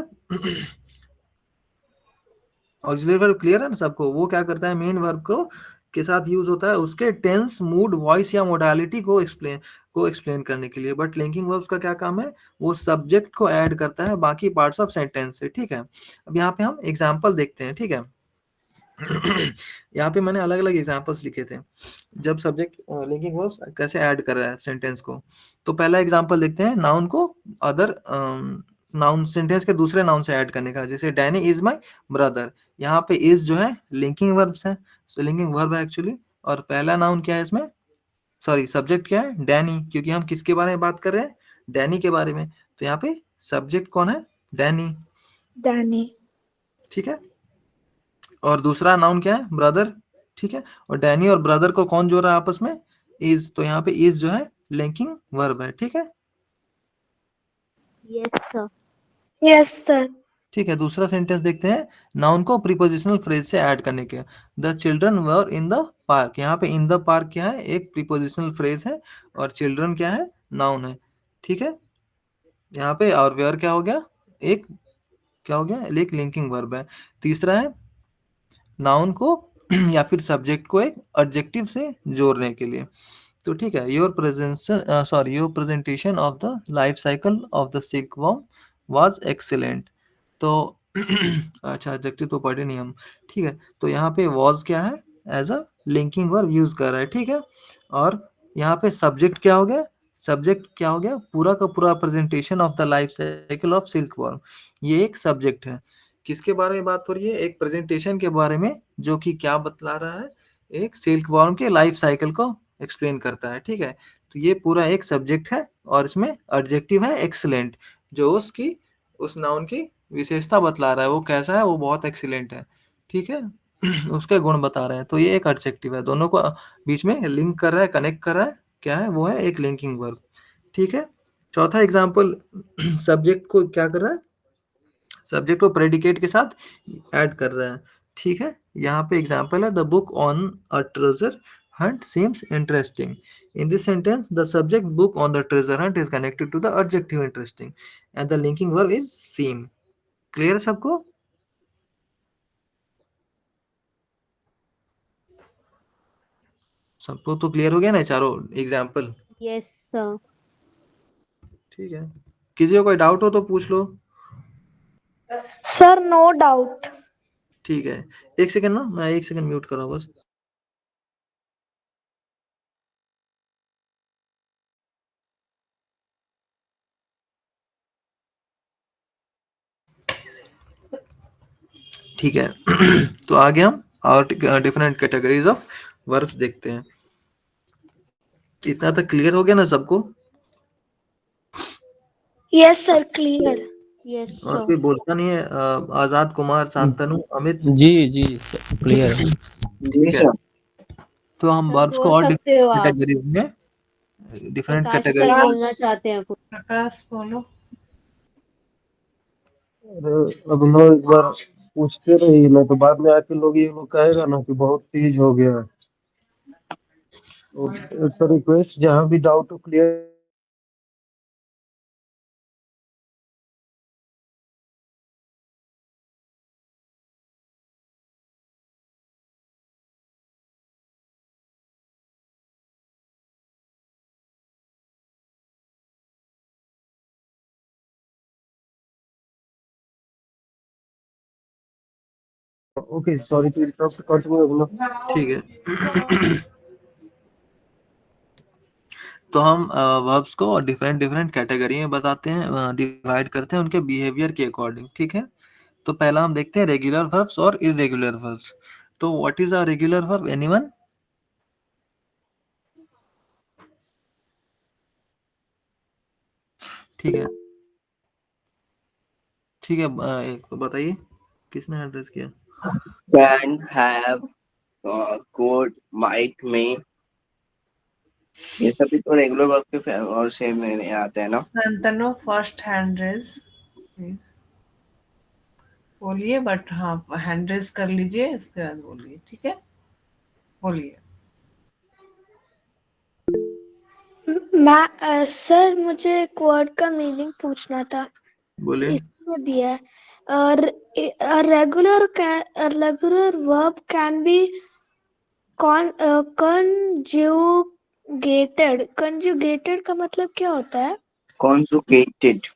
ऑक्सिलरी वर्ब क्लियर है ना सबको? वो क्या करता है, मेन वर्ब को के साथ यूज होता है उसके टेंस, मूड, वॉइस या मोडालिटी को एक्सप्लेन करने के लिए। बट लिंकिंग वर्ब्स का क्या काम है, वो सब्जेक्ट को ऐड करता है बाकी पार्ट्स ऑफ सेंटेंस से, ठीक है। अब यहाँ पे हम एग्जाम्पल देखते हैं, ठीक है। यहाँ पे मैंने अलग अलग एग्जाम्पल्स लिखे थे जब सब्जेक्ट लिंकिंग वर्ब्स कैसे ऐड कर रहा है सेंटेंस को। तो पहला एग्जाम्पल देखते हैं, नाउन को अदर नाउन, सेंटेंस के दूसरे नाउन से ऐड करने का। जैसे डैनी इज माई ब्रदर, यहाँ पे इज जो है लिंकिंग वर्ब्स है, सो लिंकिंग वर्ब है एक्चुअली। और पहला नाउन क्या है इसमें, सॉरी सब्जेक्ट क्या है, डैनी, क्योंकि हम किसके बारे में बात कर रहे हैं, डैनी के बारे में। तो यहाँ पे सब्जेक्ट कौन है, डैनी, Danny. ठीक है। और दूसरा नाउन क्या है, ब्रदर, ठीक है। और डैनी और ब्रदर को कौन जोड़ रहा है आपस में, इज, तो यहाँ पे इज जो है लिंकिंग वर्ब है, ठीक है। Yes sir. Yes, sir. ठीक है, दूसरा सेंटेंस देखते हैं, नाउन को प्रीपोजिशनल फ्रेज से ऐड करने के। The children were in the park, यहाँ पे इन द पार्क क्या है, एक प्रीपोजिशनल फ्रेज है, और चिल्ड्रन क्या है, नाउन है, ठीक है। यहाँ पे और वेयर क्या हो गया, एक क्या हो गया, एक लिंकिंग वर्ब है। तीसरा है नाउन को या फिर सब्जेक्ट को एक एडजेक्टिव से जोड़ने के लिए। तो ठीक है, your presentation of the life cycle of the silk worm was excellent. तो अच्छा, एडजेक्टिव तो पढ़े नहीं हम, ठीक है। तो यहाँ पे वाज क्या है, as a linking verb use कर रहा है, ठीक है। और यहाँ पे सब्जेक्ट क्या हो गया, सब्जेक्ट क्या हो गया, पूरा का पूरा presentation of the life cycle of silk worm, ये एक सब्जेक्ट है। किसके बारे में बात हो रही है, एक प्रेजेंटेशन के बारे में, जो कि क्या बतला रहा है, एक सिल्क वर्म के लाइफ साइकिल को एक्सप्लेन करता है, ठीक है। तो ये पूरा एक सब्जेक्ट है, और इसमें एडजेक्टिव है एक्सीलेंट, जो उसकी उस नाउन की विशेषता बतला रहा है, वो कैसा है, वो बहुत एक्सीलेंट है, ठीक है। उसके गुण बता रहे हैं, तो ये एक एडजेक्टिव है, दोनों को बीच में लिंक कर रहा है, कनेक्ट कर रहा है, क्या है वो, है एक लिंकिंग वर्ब, ठीक है। चौथा एग्जाम्पल, सब्जेक्ट को क्या कर रहा है, सब्जेक्ट को प्रेडिकेट के साथ ऐड कर रहा है, ठीक है। यहाँ पे एग्जाम्पल है, the book on a treasure hunt seems interesting. In this sentence, the subject book on the treasure hunt is connected to the adjective interesting, and the linking verb is seem. Clear है सबको? सबको तो clear हो गया ना चारों example? Yes sir. ठीक है, किसी को कोई डाउट हो तो पूछ लो। Sir, no doubt. ठीक है, एक सेकंड ना, मैं एक सेकंड म्यूट कर रहा हूँ बस। ठीक है। तो आगे हम और डिफरेंट कैटेगरीज ऑफ वर्ब्स देखते हैं। इतना तक क्लियर हो गया ना सबको? Yes, sir, clear. यस और सर। कोई बोलता नहीं है? आजाद कुमार, शांतनु, अमित? जी क्लियर है। ठीक है, तो हम सर वर्ब्स को बोल और सकते हो आप। कैटेगरीज में, डिफरेंट प्रकाश कैटेगरी। सर बोलना चाहते हैं कुछ। प्रकाश बोलो। अब लोग एक बार पूछते रही ना, तो बाद में आके लोग ये लोग कहेगा ना कि बहुत तेज हो गया। सर रिक्वेस्ट, जहाँ भी डाउट हो clear. Okay, sorry to interrupt, continue. ठीक है। तो हम वर्ब्स को डिफरेंट डिफरेंट कैटेगरी में बताते हैं, डिवाइड करते हैं उनके बिहेवियर के अकॉर्डिंग, ठीक है। तो पहला हम देखते हैं रेगुलर वर्ब्स और इरेगुलर वर्ब्स। तो what is a regular verb, anyone? ठीक है, ठीक है। एक तो बताइए किसने एड्रेस किया? Can, have, could, might, may, ये सभी तो रेगुलर वर्ब के और सेम में आते हैं ना। संतनो फर्स्ट हैंड रेज प्लीज बोलिए, बट हाँ हैंड रेज कर लीजिए, इसके बाद बोलिए, ठीक है, बोलिए। सर मुझे एक वर्ड का मीनिंग पूछना था। बोलिए। इसमें दिया है regular verb can be conjugated का मतलब क्या होता है? Conjugated,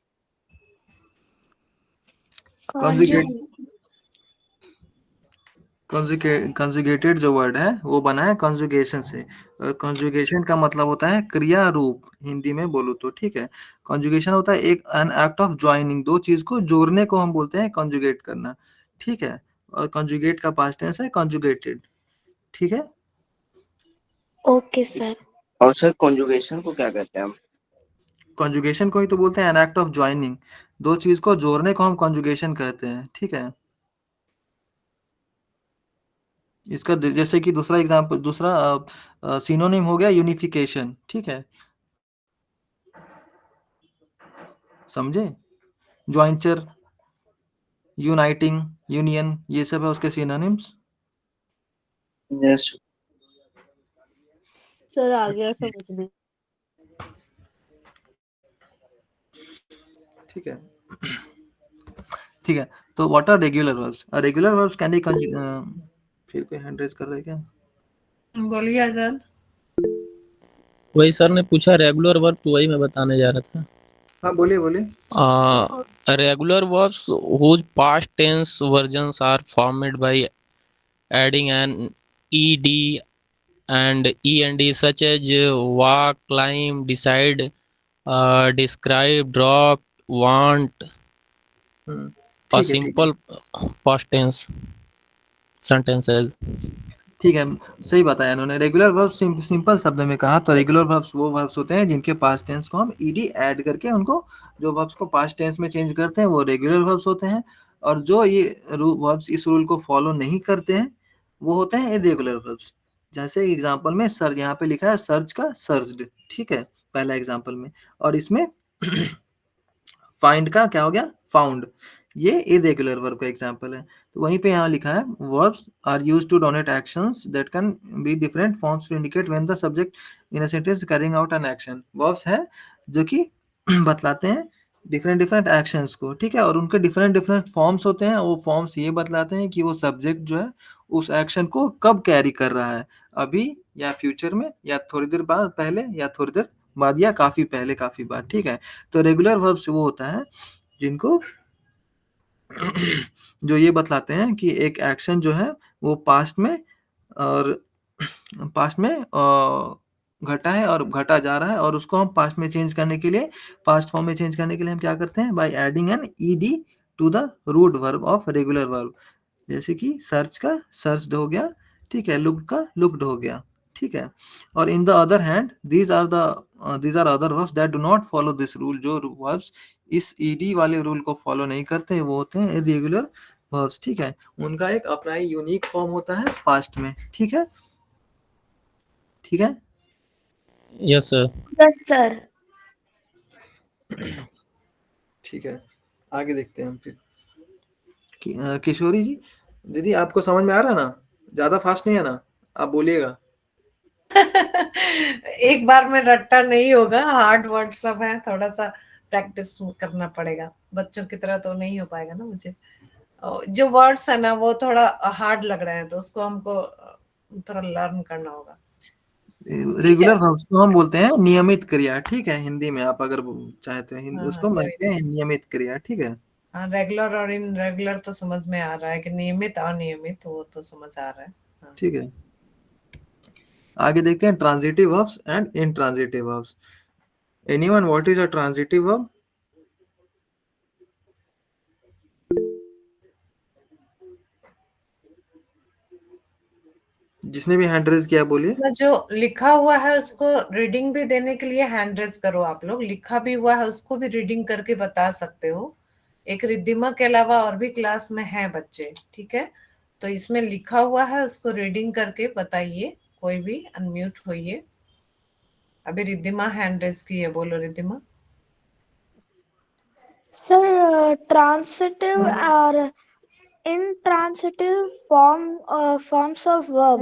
कंजुगेटेड जो वर्ड है वो बना है कंजुगेशन से। कंजुगेशन का मतलब होता है क्रिया रूप, हिंदी में बोलो तो, ठीक है। कंजुगेशन होता है एक एन एक्ट ऑफ ज्वाइनिंग, दो चीज को जोड़ने को हम बोलते हैं कंजुगेट करना, ठीक है। और कंजुगेट का पास्ट टेंस है कंजुगेटेड, ठीक है। Okay sir. और सर कॉन्जुगेशन को क्या कहते हैं हम? कंजुगेशन को ही तो बोलते हैं एन एक्ट ऑफ ज्वाइनिंग, दो चीज को जोड़ने को हम कंजुगेशन कहते हैं, ठीक है। इसका जैसे कि दूसरा एग्जांपल, दूसरा सिनोनिम हो गया यूनिफिकेशन, ठीक है, समझे। ज्वाइंचर, यूनाइटिंग, यूनियन, ये सब है उसके सिनोनिम्स। Yes. सर आ गया समझ में। ठीक है, ठीक है। तो what are regular verbs? Regular verbs can be फिर कोई हैंड रेज कर रहा है क्या? बोलिए आजाद। वही सर ने पूछा रेगुलर वर्ब, तो वही मैं बताने जा रहा था। हाँ बोलिए बोलिए। Regular verbs whose past tense versions are formed by adding an ed and end, such as walk, climb, decide, describe, drop, want, or ठीक है, ठीक है, simple past tense sentences. ठीक है, सही बताया इन्होंने। रेगुलर वर्ब्स सिंपल शब्द में कहा तो रेगुलर वर्ब्स वो वर्ब्स होते हैं जिनके पास्ट टेंस को हम ईडी ऐड करके उनको, जो वर्ब्स को पास्ट टेंस में चेंज करते हैं वो रेगुलर वर्ब्स होते हैं। और जो ये वर्ब्स इस रूल को फॉलो नहीं करते हैं वो होते हैं इरेगुलर वर्ब्स। जैसे एग्जांपल में सर, यहाँ पे लिखा है सर्च का सर्च्ड, ठीक है, पहला एग्जांपल में। और इसमें फाइंड का क्या हो गया? फाउंड। ये इरेगुलर वर्ब का एग्जांपल है। तो वहीं पे यहाँ लिखा है verbs are used to donate actions that can be different forms to indicate when the subject in a sentence carrying out an action. Verbs है जो कि बतलाते हैं डिफरेंट डिफरेंट एक्शंस को, ठीक है, और उनके डिफरेंट डिफरेंट फॉर्म्स होते हैं। वो फॉर्म्स ये बतलाते हैं कि वो सब्जेक्ट जो है उस एक्शन को कब कैरी कर रहा है, अभी या फ्यूचर में, या थोड़ी देर बाद पहले, या थोड़ी देर बाद, या काफी पहले काफी बाद, ठीक है। तो रेगुलर वर्ब्स वो होता है जिनको जो ये बतलाते हैं कि एक एक्शन जो है वो पास्ट में और पास्ट में घटा है और घटा जा रहा है, और उसको हम पास्ट में चेंज करने के लिए, पास्ट फॉर्म में चेंज करने के लिए हम क्या करते हैं? By adding an ED to the root verb of regular verb. जैसे कि सर्च का सर्च्ड हो गया, ठीक है, लुक्ड का लुक्ड हो गया, ठीक है। और in the other hand these are other verbs that do not follow this rule. जो वर्ब्स इस ईडी वाले रूल को फॉलो नहीं करते वो होते हैं इरेगुलर वर्ब्स, ठीक है। उनका एक अपना ही यूनिक फॉर्म होता है पास्ट में, ठीक है, ठीक है। Yes sir. Yes sir. ठीक है, आगे देखते हैं हम फिर। किशोरी जी, दीदी आपको समझ में आ रहा ना? ज्यादा फास्ट नहीं है ना? आप बोलिएगा। एक बार में रट्टा नहीं होगा, हार्ड वर्ड सब है, थोड़ा सा प्रैक्टिस करना पड़ेगा। बच्चों की तरह तो नहीं हो पाएगा ना मुझे। जो वर्ड्स है ना वो थोड़ा हार्ड लग रहे हैं, तो उसको हमको थोड़ा लर्न करना होगा। रेगुलर वर्ब्स को हम बोलते हैं नियमित क्रिया, ठीक है। हिंदी में आप अगर चाहते हैं उसको बोलते हैं नियमित क्रिया, ठीक है। हाँ, रेगुलर और इनरेगुलर तो समझ में आ रहा है कि नियमित अनियमित, वो तो समझ आ रहा है। हाँ। ठीक है, आगे देखते हैं transitive verbs and intransitive verbs. Anyone, what is a transitive verb? जिसने भी हैंड रेज किया बोलिए। जो लिखा हुआ है उसको रीडिंग भी देने के लिए हैंड रेज करो आप लोग, लिखा भी हुआ है उसको भी रीडिंग करके बता सकते हो। एक रिद्धिमा के अलावा और भी क्लास में हैं बच्चे, ठीक है, तो इसमें लिखा हुआ है उसको रीडिंग करके बताइए। कोई भी अनम्यूट होइए। अभी रिद्धिमा हैंड रेज की है, बोलो रिद्धिमा। सर ट्रांसिटिव और intransitive forms of verb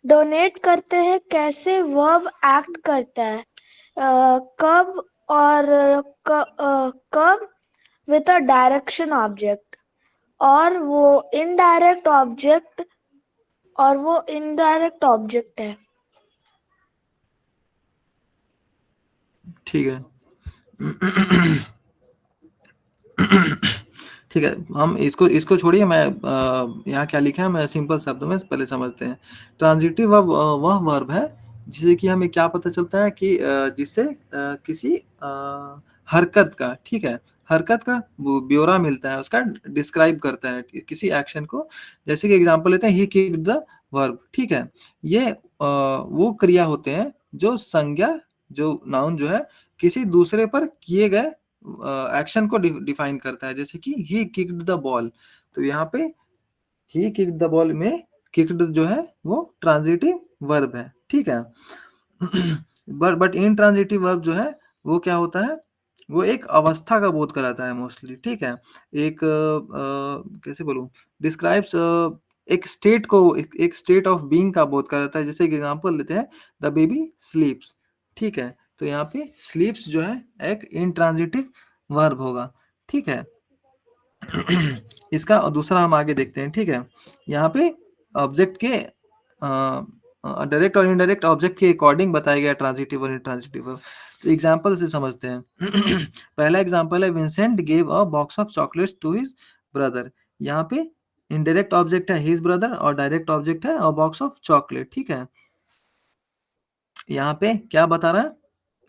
donate करते हैं, कैसे verb एक्ट करता है, कब और कब with a direction object, और वो indirect object है। ठीक है। ठीक है, हम इसको छोड़िए। मैं यहाँ क्या लिखा है मैं सिंपल शब्दों में पहले समझते हैं। ट्रांजिटिव वह वर्ब है जिसे कि हमें क्या पता चलता है कि जिससे किसी हरकत का, ठीक है, हरकत का ब्यौरा मिलता है, उसका डिस्क्राइब करता है किसी एक्शन को। जैसे कि एग्जांपल लेते हैं, ही किक्ड द वर्ब, ठीक है, ये वो क्रिया होते हैं जो संज्ञा, जो नाउन जो है किसी दूसरे पर किए गए एक्शन को डिफाइन करता है। जैसे कि ही किक्ड द बॉल, तो यहाँ पे ही किक्ड द बॉल में किक्ड जो है वो ट्रांजिटिव वर्ब है, ठीक है। बट इन ट्रांजिटिव वर्ब जो है वो क्या होता है, वो एक अवस्था का बोध कराता है मोस्टली, ठीक है। एक कैसे बोलूं, डिस्क्राइब्स एक स्टेट को, एक स्टेट ऑफ बीइंग का बोध कराता है। जैसे एग्जांपल लेते हैं, द बेबी स्लीप्स, ठीक है, तो यहाँ पे स्लीप्स जो है एक इंट्रांजिटिव वर्ब होगा, ठीक है। इसका दूसरा हम आगे देखते हैं, ठीक है। यहाँ पे ऑब्जेक्ट के डायरेक्ट और इनडायरेक्ट ऑब्जेक्ट के अकॉर्डिंग बताया गया ट्रांजिटिव और इंट्रांजिटिव वर्ब। तो एग्जांपल से समझते हैं। पहला एग्जांपल है, Vincent gave a box of chocolates to his brother. यहाँ पे इनडायरेक्ट ऑब्जेक्ट है हिज ब्रदर और डायरेक्ट ऑब्जेक्ट है अ बॉक्स ऑफ चॉकलेट, ठीक है। यहाँ पे क्या बता रहा है,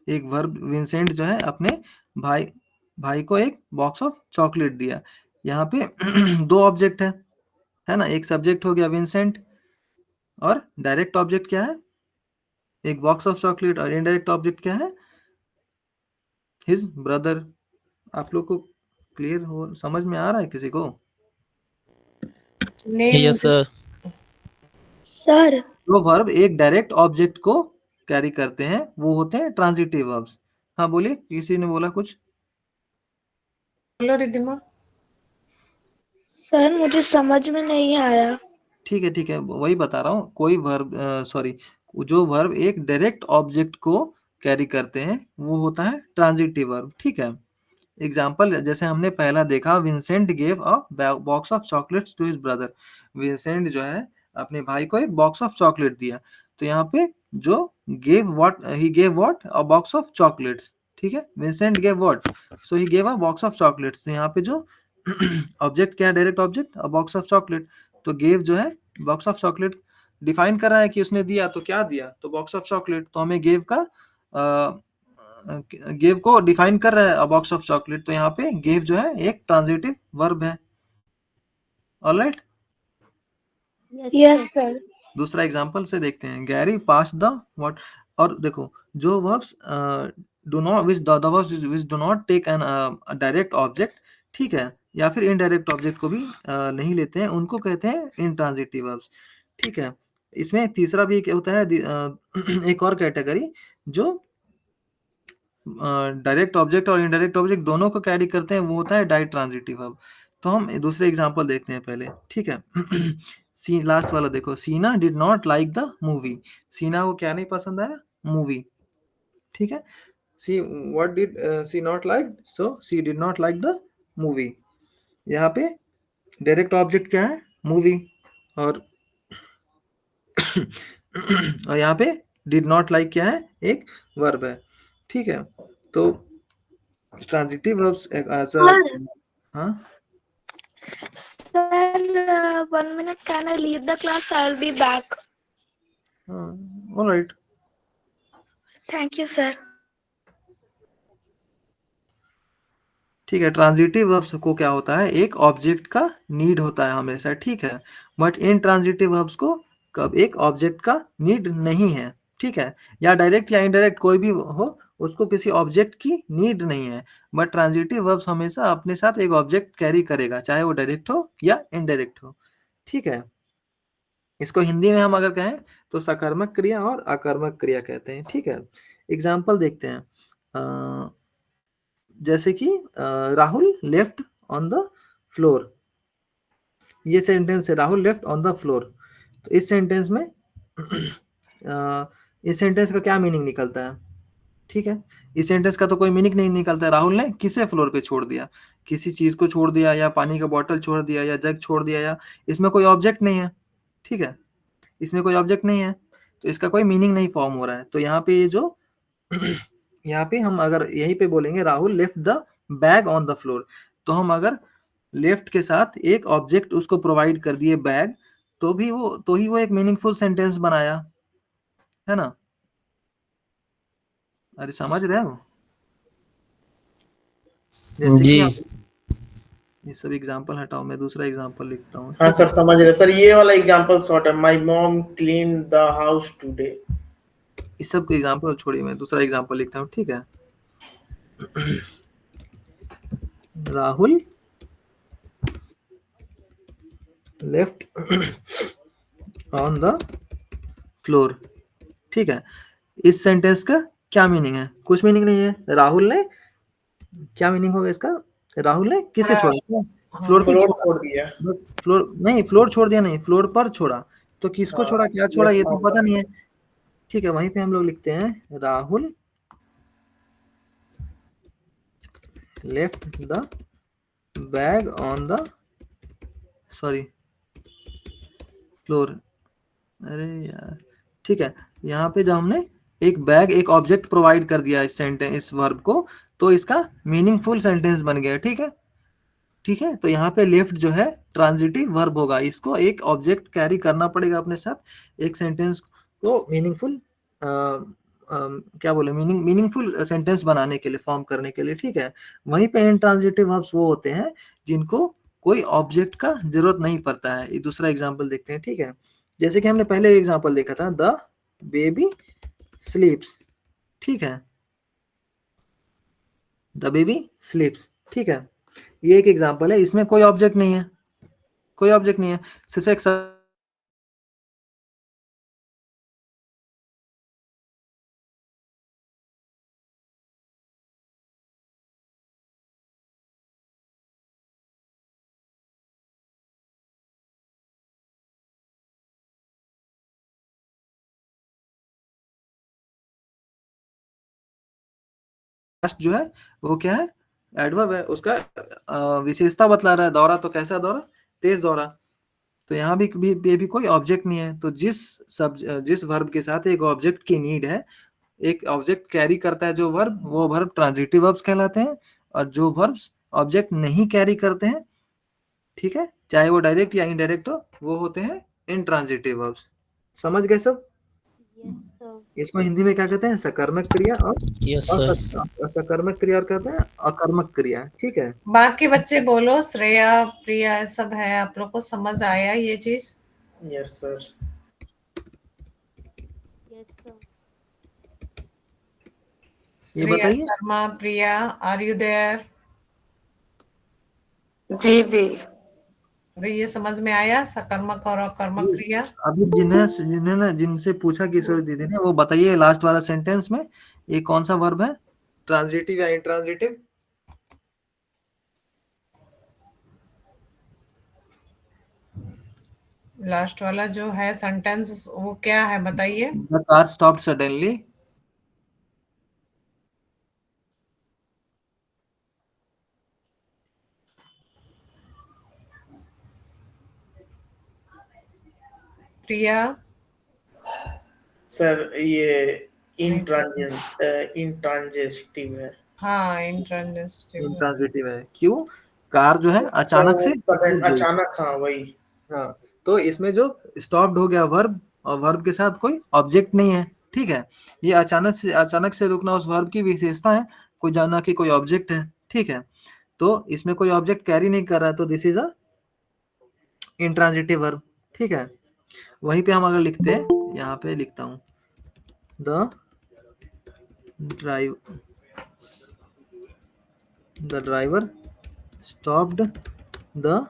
एक वर्ब, विंसेंट जो है अपने भाई को एक बॉक्स ऑफ चॉकलेट दिया। यहाँ पे दो ऑब्जेक्ट है ना, एक सब्जेक्ट हो गया विंसेंट और डायरेक्ट ऑब्जेक्ट क्या है, एक बॉक्स ऑफ चॉकलेट, और इनडायरेक्ट ऑब्जेक्ट क्या है, हिज ब्रदर। आप लोग को क्लियर हो, समझ में आ रहा है किसी को? Yes sir. सर जो वर्ब एक डायरेक्ट ऑब्जेक्ट को कैरी करते हैं वो होते हैं ट्रांजिटिव वर्ब्स। हाँ बोलिए, किसी ने बोला कुछ? बोलो रिद्धिमा। सर मुझे समझ में नहीं आया। ठीक है, वही बता रहा हूँ। कोई वर्ब, सॉरी, जो वर्ब एक डायरेक्ट ऑब्जेक्ट को कैरी करते हैं वो होता है ट्रांजिटिव वर्ब, ठीक है। एग्जाम्पल जैसे हमने पहला देखा, Vincent gave a box of chocolates to his brother. Vincent जो है अपने भाई को एक बॉक्स ऑफ चॉकलेट दिया। तो यहाँ पे जो gave what, he gave what, a box of chocolates, ठीक है। Vincent gave what, so he gave a box of chocolates. तो यहाँ पे जो ऑब्जेक्ट क्या है, direct object, a box of chocolate. तो गेव जो है बॉक्स ऑफ चॉकलेट डिफाइन कर रहा है कि उसने दिया, तो क्या दिया, तो बॉक्स ऑफ चॉकलेट। तो हमें गेव का गेव को डिफाइन कर रहा है अ बॉक्स ऑफ चॉकलेट, तो यहाँ पे गेव जो है एक ट्रांजिटिव वर्ब है। Alright, yes sir. दूसरा एग्जांपल से देखते हैं, गैरी पास द व्हाट। और देखो, जो verbs do not which the verbs which do not take an direct object, ठीक है, या फिर इनडायरेक्ट ऑब्जेक्ट को भी नहीं लेते हैं, उनको कहते हैं इंट्रांजिटिव वर्ब्स, ठीक है। इसमें तीसरा भी क्या होता है, एक और कैटेगरी जो डायरेक्ट ऑब्जेक्ट और इनडायरेक्ट ऑब्जेक्ट दोनों को कैरी करते हैं, वो होता है डाइट्रांजिटिव वर्ब। तो हम दूसरे एग्जांपल देखते हैं पहले, ठीक है। सी लास्ट वाला देखो, Sina did not like the movie. Sina को क्या नहीं पसंद आया, मूवी, ठीक है। See what did she not like, so she did not like the movie. यहाँ पे डायरेक्ट ऑब्जेक्ट क्या है, मूवी, और और यहाँ पे डिड नॉट लाइक क्या है, एक वर्ब है, ठीक है। तो ट्रांजिटिव वर्ब्स एज अ, हाँ Sir, 1 minute. Can I leave the class? I'll be back. Alright. Thank you, sir. ठीक है, ट्रांजिटिव वर्ब्स को क्या होता है, एक ऑब्जेक्ट का नीड होता है हमेशा, ठीक है। बट इन ट्रांजिटिव वर्ब्स को कब एक ऑब्जेक्ट का नीड नहीं है, ठीक है, या डायरेक्ट या इनडायरेक्ट कोई भी हो, उसको किसी ऑब्जेक्ट की नीड नहीं है, बट ट्रांजिटिव वर्ब्स हमेशा अपने साथ एक ऑब्जेक्ट कैरी करेगा, चाहे वो डायरेक्ट हो या इनडायरेक्ट हो, ठीक है। इसको हिंदी में हम अगर कहें तो सकर्मक क्रिया और अकर्मक क्रिया कहते हैं, ठीक है। एग्जाम्पल देखते हैं, जैसे कि Rahul left on the floor, ये सेंटेंस है, Rahul left on the floor. तो इस सेंटेंस में इस सेंटेंस का क्या मीनिंग निकलता है, ठीक है। इस सेंटेंस का तो कोई मीनिंग नहीं निकलता है, राहुल ने किसे फ्लोर पे छोड़ दिया, किसी चीज को छोड़ दिया, या पानी का बोतल छोड़ दिया, या जग छोड़ दिया, या इसमें कोई ऑब्जेक्ट नहीं है, ठीक है, इसमें कोई ऑब्जेक्ट नहीं है, तो इसका कोई मीनिंग नहीं फॉर्म हो रहा है। तो यहाँ पे ये जो यहाँ पे हम अगर यहीं पे बोलेंगे Rahul left the bag on the floor, तो हम अगर लेफ्ट के साथ एक ऑब्जेक्ट उसको प्रोवाइड कर दिए बैग, तो ही वो एक मीनिंगफुल सेंटेंस बनाया, है ना। अरे समझ रहे हो, जैसे जी। कि ये सब एग्जांपल हटाओ, मैं दूसरा एग्जांपल लिखता हूँ। हाँ सर समझ रहे सर, ये वाला एग्जांपल शॉर्ट है, my mom clean the house today. इस सब के एग्जांपल छोड़िए, मैं दूसरा एग्जांपल लिखता हूँ, ठीक है। Rahul left on the floor, ठीक है। इस सेंटेंस का क्या मीनिंग है, कुछ मीनिंग नहीं है। राहुल ने, क्या मीनिंग होगा इसका, राहुल ने किसे छोड़ा, फ्लोर पे छोड़ दिया, फ्लोर नहीं, फ्लोर छोड़ दिया नहीं, फ्लोर पर छोड़ा, तो किसको छोड़ा, क्या छोड़ा, ये तो पता नहीं है, ठीक है। वहीं पे हम लोग लिखते हैं Rahul left the bag on the floor, अरे यार, ठीक है। यहाँ पे जब हमने एक बैग, एक ऑब्जेक्ट प्रोवाइड कर दिया इस सेंटेंस, इस वर्ब को, तो इसका मीनिंगफुल सेंटेंस बन गया, ठीक है, ठीक है। तो यहाँ पे लेफ्ट जो है ट्रांजिटिव वर्ब होगा, इसको एक ऑब्जेक्ट कैरी करना पड़ेगा अपने साथ, एक सेंटेंस को मीनिंगफुल क्या बोले, मीनिंगफुल सेंटेंस बनाने के लिए, फॉर्म करने के लिए, ठीक है। वहीं पे इनट्रांजिटिव वर्ब्स वो होते हैं जिनको कोई ऑब्जेक्ट का जरूरत नहीं पड़ता है। ये दूसरा एग्जाम्पल देखते हैं, ठीक है। जैसे कि हमने पहले एग्जाम्पल देखा था, द बेबी स्लीप्स, ठीक है, द बेबी स्लीप्स, ठीक है। ये एक एग्जाम्पल है, इसमें कोई ऑब्जेक्ट नहीं है, कोई ऑब्जेक्ट नहीं है, सिर्फ एक जो है वो क्या है, एडवर्ब है, उसका विशेषता बतला रहा है, दौरा, तो कैसा दौरा, तेज दौरा। तो यहाँ भी कोई ऑब्जेक्ट नहीं है, तो जिस वर्ब के साथ एक ऑब्जेक्ट की नीड है, एक ऑब्जेक्ट कैरी करता है जो वर्ब, वो वर्ब ट्रांजिटिव वर्ब्स कहलाते हैं, और जो वर्ब्स ऑब्जेक्ट नहीं कैरी करते हैं, ठीक है, चाहे वो डायरेक्ट या इनडायरेक्ट हो, वो होते हैं इनट्रांजिटिव वर्ब्स। समझ गए सब। Yes sir. इसको हिंदी में क्या कहते हैं, सकर्मक क्रिया और यस सर। सकर्मक क्रिया, और कहते हैं अकर्मक क्रिया, ठीक है। बाकी बच्चे बोलो, श्रेया, प्रिया सब है, आप लोग को समझ आया ये चीज? Yes sir. Yes sir. Shreya, बताइए। शर्मा, प्रिया, आर यू देयर? जी जी। तो ये समझ में आया सकर्मक और अकर्मक क्रिया? अभी जिनसे पूछा किशोरी दीदी ने, वो बताइए लास्ट वाला सेंटेंस में ये कौन सा वर्ब है, ट्रांजिटिव या इंट्रांजिटिव? लास्ट वाला जो है सेंटेंस वो क्या है बताइए? The car stopped suddenly. Priya? Sir ये इंट्रांजिटिव है। हाँ इंट्रांजिटिव इंट्रांजिटिव है, क्यों, कार जो है अचानक से अचानक, हाँ वही, हाँ, तो इसमें जो स्टॉप्ड हो गया वर्ब, और वर्ब के साथ कोई ऑब्जेक्ट नहीं है, ठीक है। ये अचानक से रुकना उस वर्ब की विशेषता है, कोई जाना कि कोई ऑब्जेक्ट है, ठीक है। तो इसमें कोई ऑब्जेक्ट कैरी नहीं कर रहा है, तो this is a intransitive verb, ठीक है। वहीं पे हम अगर लिखते हैं, यहाँ पे लिखता हूँ the driver stopped the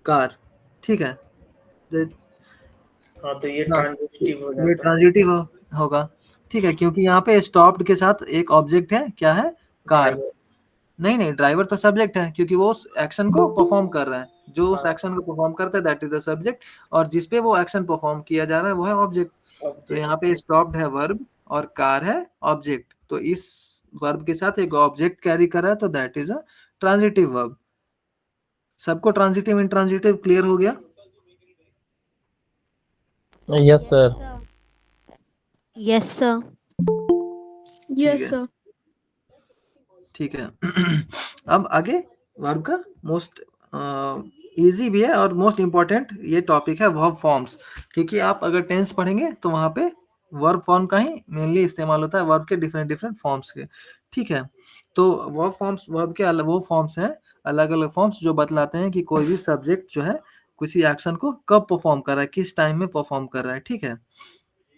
car, ठीक है। हाँ तो ये हाँ, ट्रांजिटिव हो ये जाता है। ट्रांजिटिव होगा, ठीक है, क्योंकि यहाँ पे स्टॉप्ड के साथ एक ऑब्जेक्ट है, क्या है, कार। Driver, नहीं, ड्राइवर तो सब्जेक्ट है, क्योंकि वो उस एक्शन को परफॉर्म कर रहा है, जो उस हाँ। एक्शन को परफॉर्म करता है दैट इज द सब्जेक्ट, और जिस पे वो एक्शन परफॉर्म किया जा रहा है वो है ऑब्जेक्ट। तो object, यहाँ पे स्टॉप्ड है वर्ब और कार है ऑब्जेक्ट, तो इस वर्ब के साथ एक ऑब्जेक्ट कैरी कर रहा है, तो that is a transitive verb. सबको ट्रांजिटिव इंट्रांजिटिव क्लियर हो गया? Yes sir. Yes sir. Yes, sir. ठीक है। अब आगे वर्ब का मोस्ट इजी भी है और मोस्ट इम्पोर्टेंट ये टॉपिक है वर्ब फॉर्म्स, क्योंकि आप अगर टेंस पढ़ेंगे तो वहाँ पे वर्ब फॉर्म का ही मेनली इस्तेमाल होता है, वर्ब के डिफरेंट डिफरेंट फॉर्म्स के, ठीक है। तो वर्ब फॉर्म्स, वर्ब के वो फॉर्म्स हैं, अलग अलग फॉर्म्स जो बतलाते हैं कि कोई भी सब्जेक्ट जो है किसी एक्शन को कब परफॉर्म कर रहा है, किस टाइम में परफॉर्म कर रहा है, ठीक है।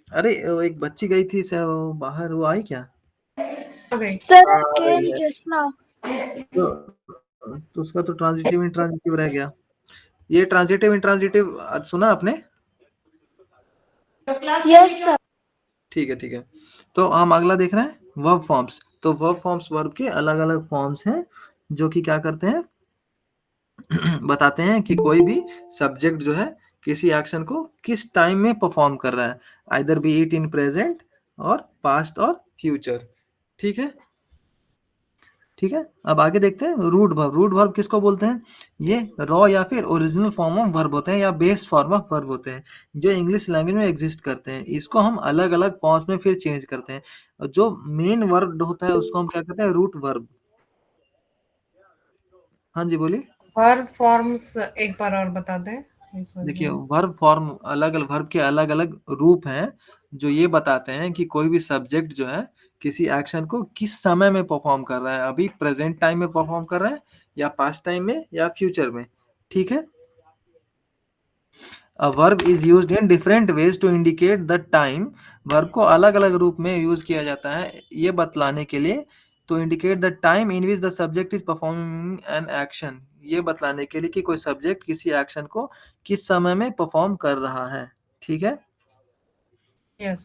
अरे वो एक बच्ची गई थी वो बाहर, वो आई क्या? Okay. Sir, हाँ, I आ रही came है। just now. तो उसका तो ट्रांजिटिव इंट्रांजिटिव रह गया। ये ट्रांजिटिव इंट्रांजिटिव सुना आपने? Yes, sir. ठीक है, ठीक है। तो हम अगला देख रहे हैं वर्ब फॉर्म्स। तो वर्ब फॉर्म्स वर्ब के अलग अलग फॉर्म्स हैं जो कि क्या करते हैं बताते हैं कि कोई भी सब्जेक्ट जो है किसी एक्शन को किस टाइम में परफॉर्म कर रहा है, either B it in present और पास्ट और फ्यूचर, ठीक है, ठीक है। अब आगे देखते हैं रूट वर्ब। रूट वर्ब किसको बोलते हैं? ये रॉ या फिर ओरिजिनल फॉर्म ऑफ वर्ब होते हैं या बेस फॉर्म ऑफ वर्ब होते हैं जो इंग्लिश लैंग्वेज में एग्जिस्ट करते हैं। इसको हम अलग अलग फॉर्म्स में फिर चेंज करते हैं, और जो मेन वर्ब होता है उसको हम क्या कहते हैं? Root verb. हाँ जी बोलिए। वर्ब फॉर्म्स एक बार और बता दें, नहीं समझ में देखिए आया। वर्ब फॉर्म अलग अलग, वर्ब के अलग अलग रूप हैं जो ये बताते हैं कि कोई भी सब्जेक्ट जो है किसी एक्शन को किस समय में परफॉर्म कर रहा है, अभी प्रेजेंट टाइम में परफॉर्म कर रहा है या पास्ट टाइम में या फ्यूचर में, ठीक है। A verb is used in different ways to indicate the time। Verb को अलग अलग रूप में यूज किया जाता है ये बतलाने के लिए, to indicate the time in which the subject is performing an action। ये बतलाने के लिए कि कोई सब्जेक्ट किसी एक्शन को किस समय में परफॉर्म कर रहा है, ठीक है। Yes.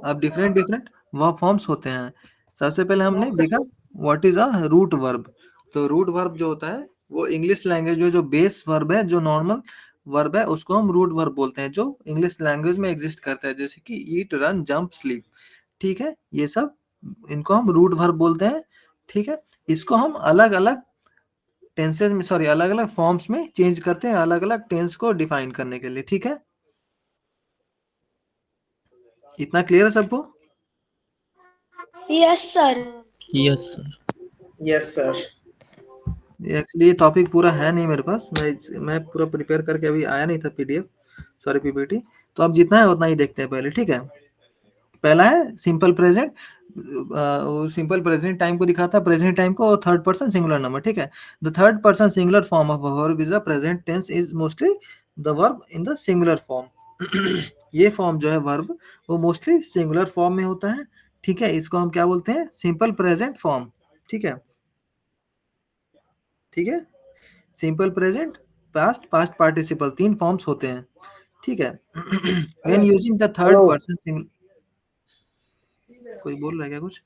अब डिफरेंट डिफरेंट वर्ब फॉर्म्स होते हैं। सबसे पहले हमने देखा what is a root verb. तो रूट वर्ब जो होता है वो इंग्लिश लैंग्वेज में जो बेस वर्ब है, जो नॉर्मल वर्ब है, उसको हम रूट वर्ब बोलते हैं, जो इंग्लिश लैंग्वेज में एग्जिस्ट करता है, जैसे कि ईट, रन, जंप, स्लीप, ठीक है। ये सब इनको हम रूट वर्ब बोलते हैं, ठीक है। इसको हम अलग अलग टेंसेज में, सॉरी, अलग अलग फॉर्म्स में चेंज करते हैं अलग अलग टेंस को डिफाइन करने के लिए, ठीक है। इतना क्लियर है सबको? Yes, sir. Yes sir. Yes sir. Actually ये टॉपिक पूरा है नहीं मेरे पास, मैं पूरा प्रिपेयर करके अभी आया नहीं था पीडीएफ, सॉरी पीपीटी। तो अब जितना है उतना ही देखते हैं पहले, ठीक है। पहला है simple present. Simple present time को दिखाता है, प्रेजेंट टाइम को थर्ड पर्सन सिंगुलर नंबर, ठीक है। The third person singular form of a verb is a present tense is mostly the verb in the singular form. ये form जो है verb वो मोस्टली सिंगुलर फॉर्म में होता है, ठीक है। इसको हम क्या बोलते हैं? सिंपल प्रेजेंट फॉर्म, ठीक है, ठीक है। Simple present, past, past participle, तीन फॉर्म्स होते हैं, ठीक है। When using the third hello. Person single, कोई बोल रहा है क्या कुछ?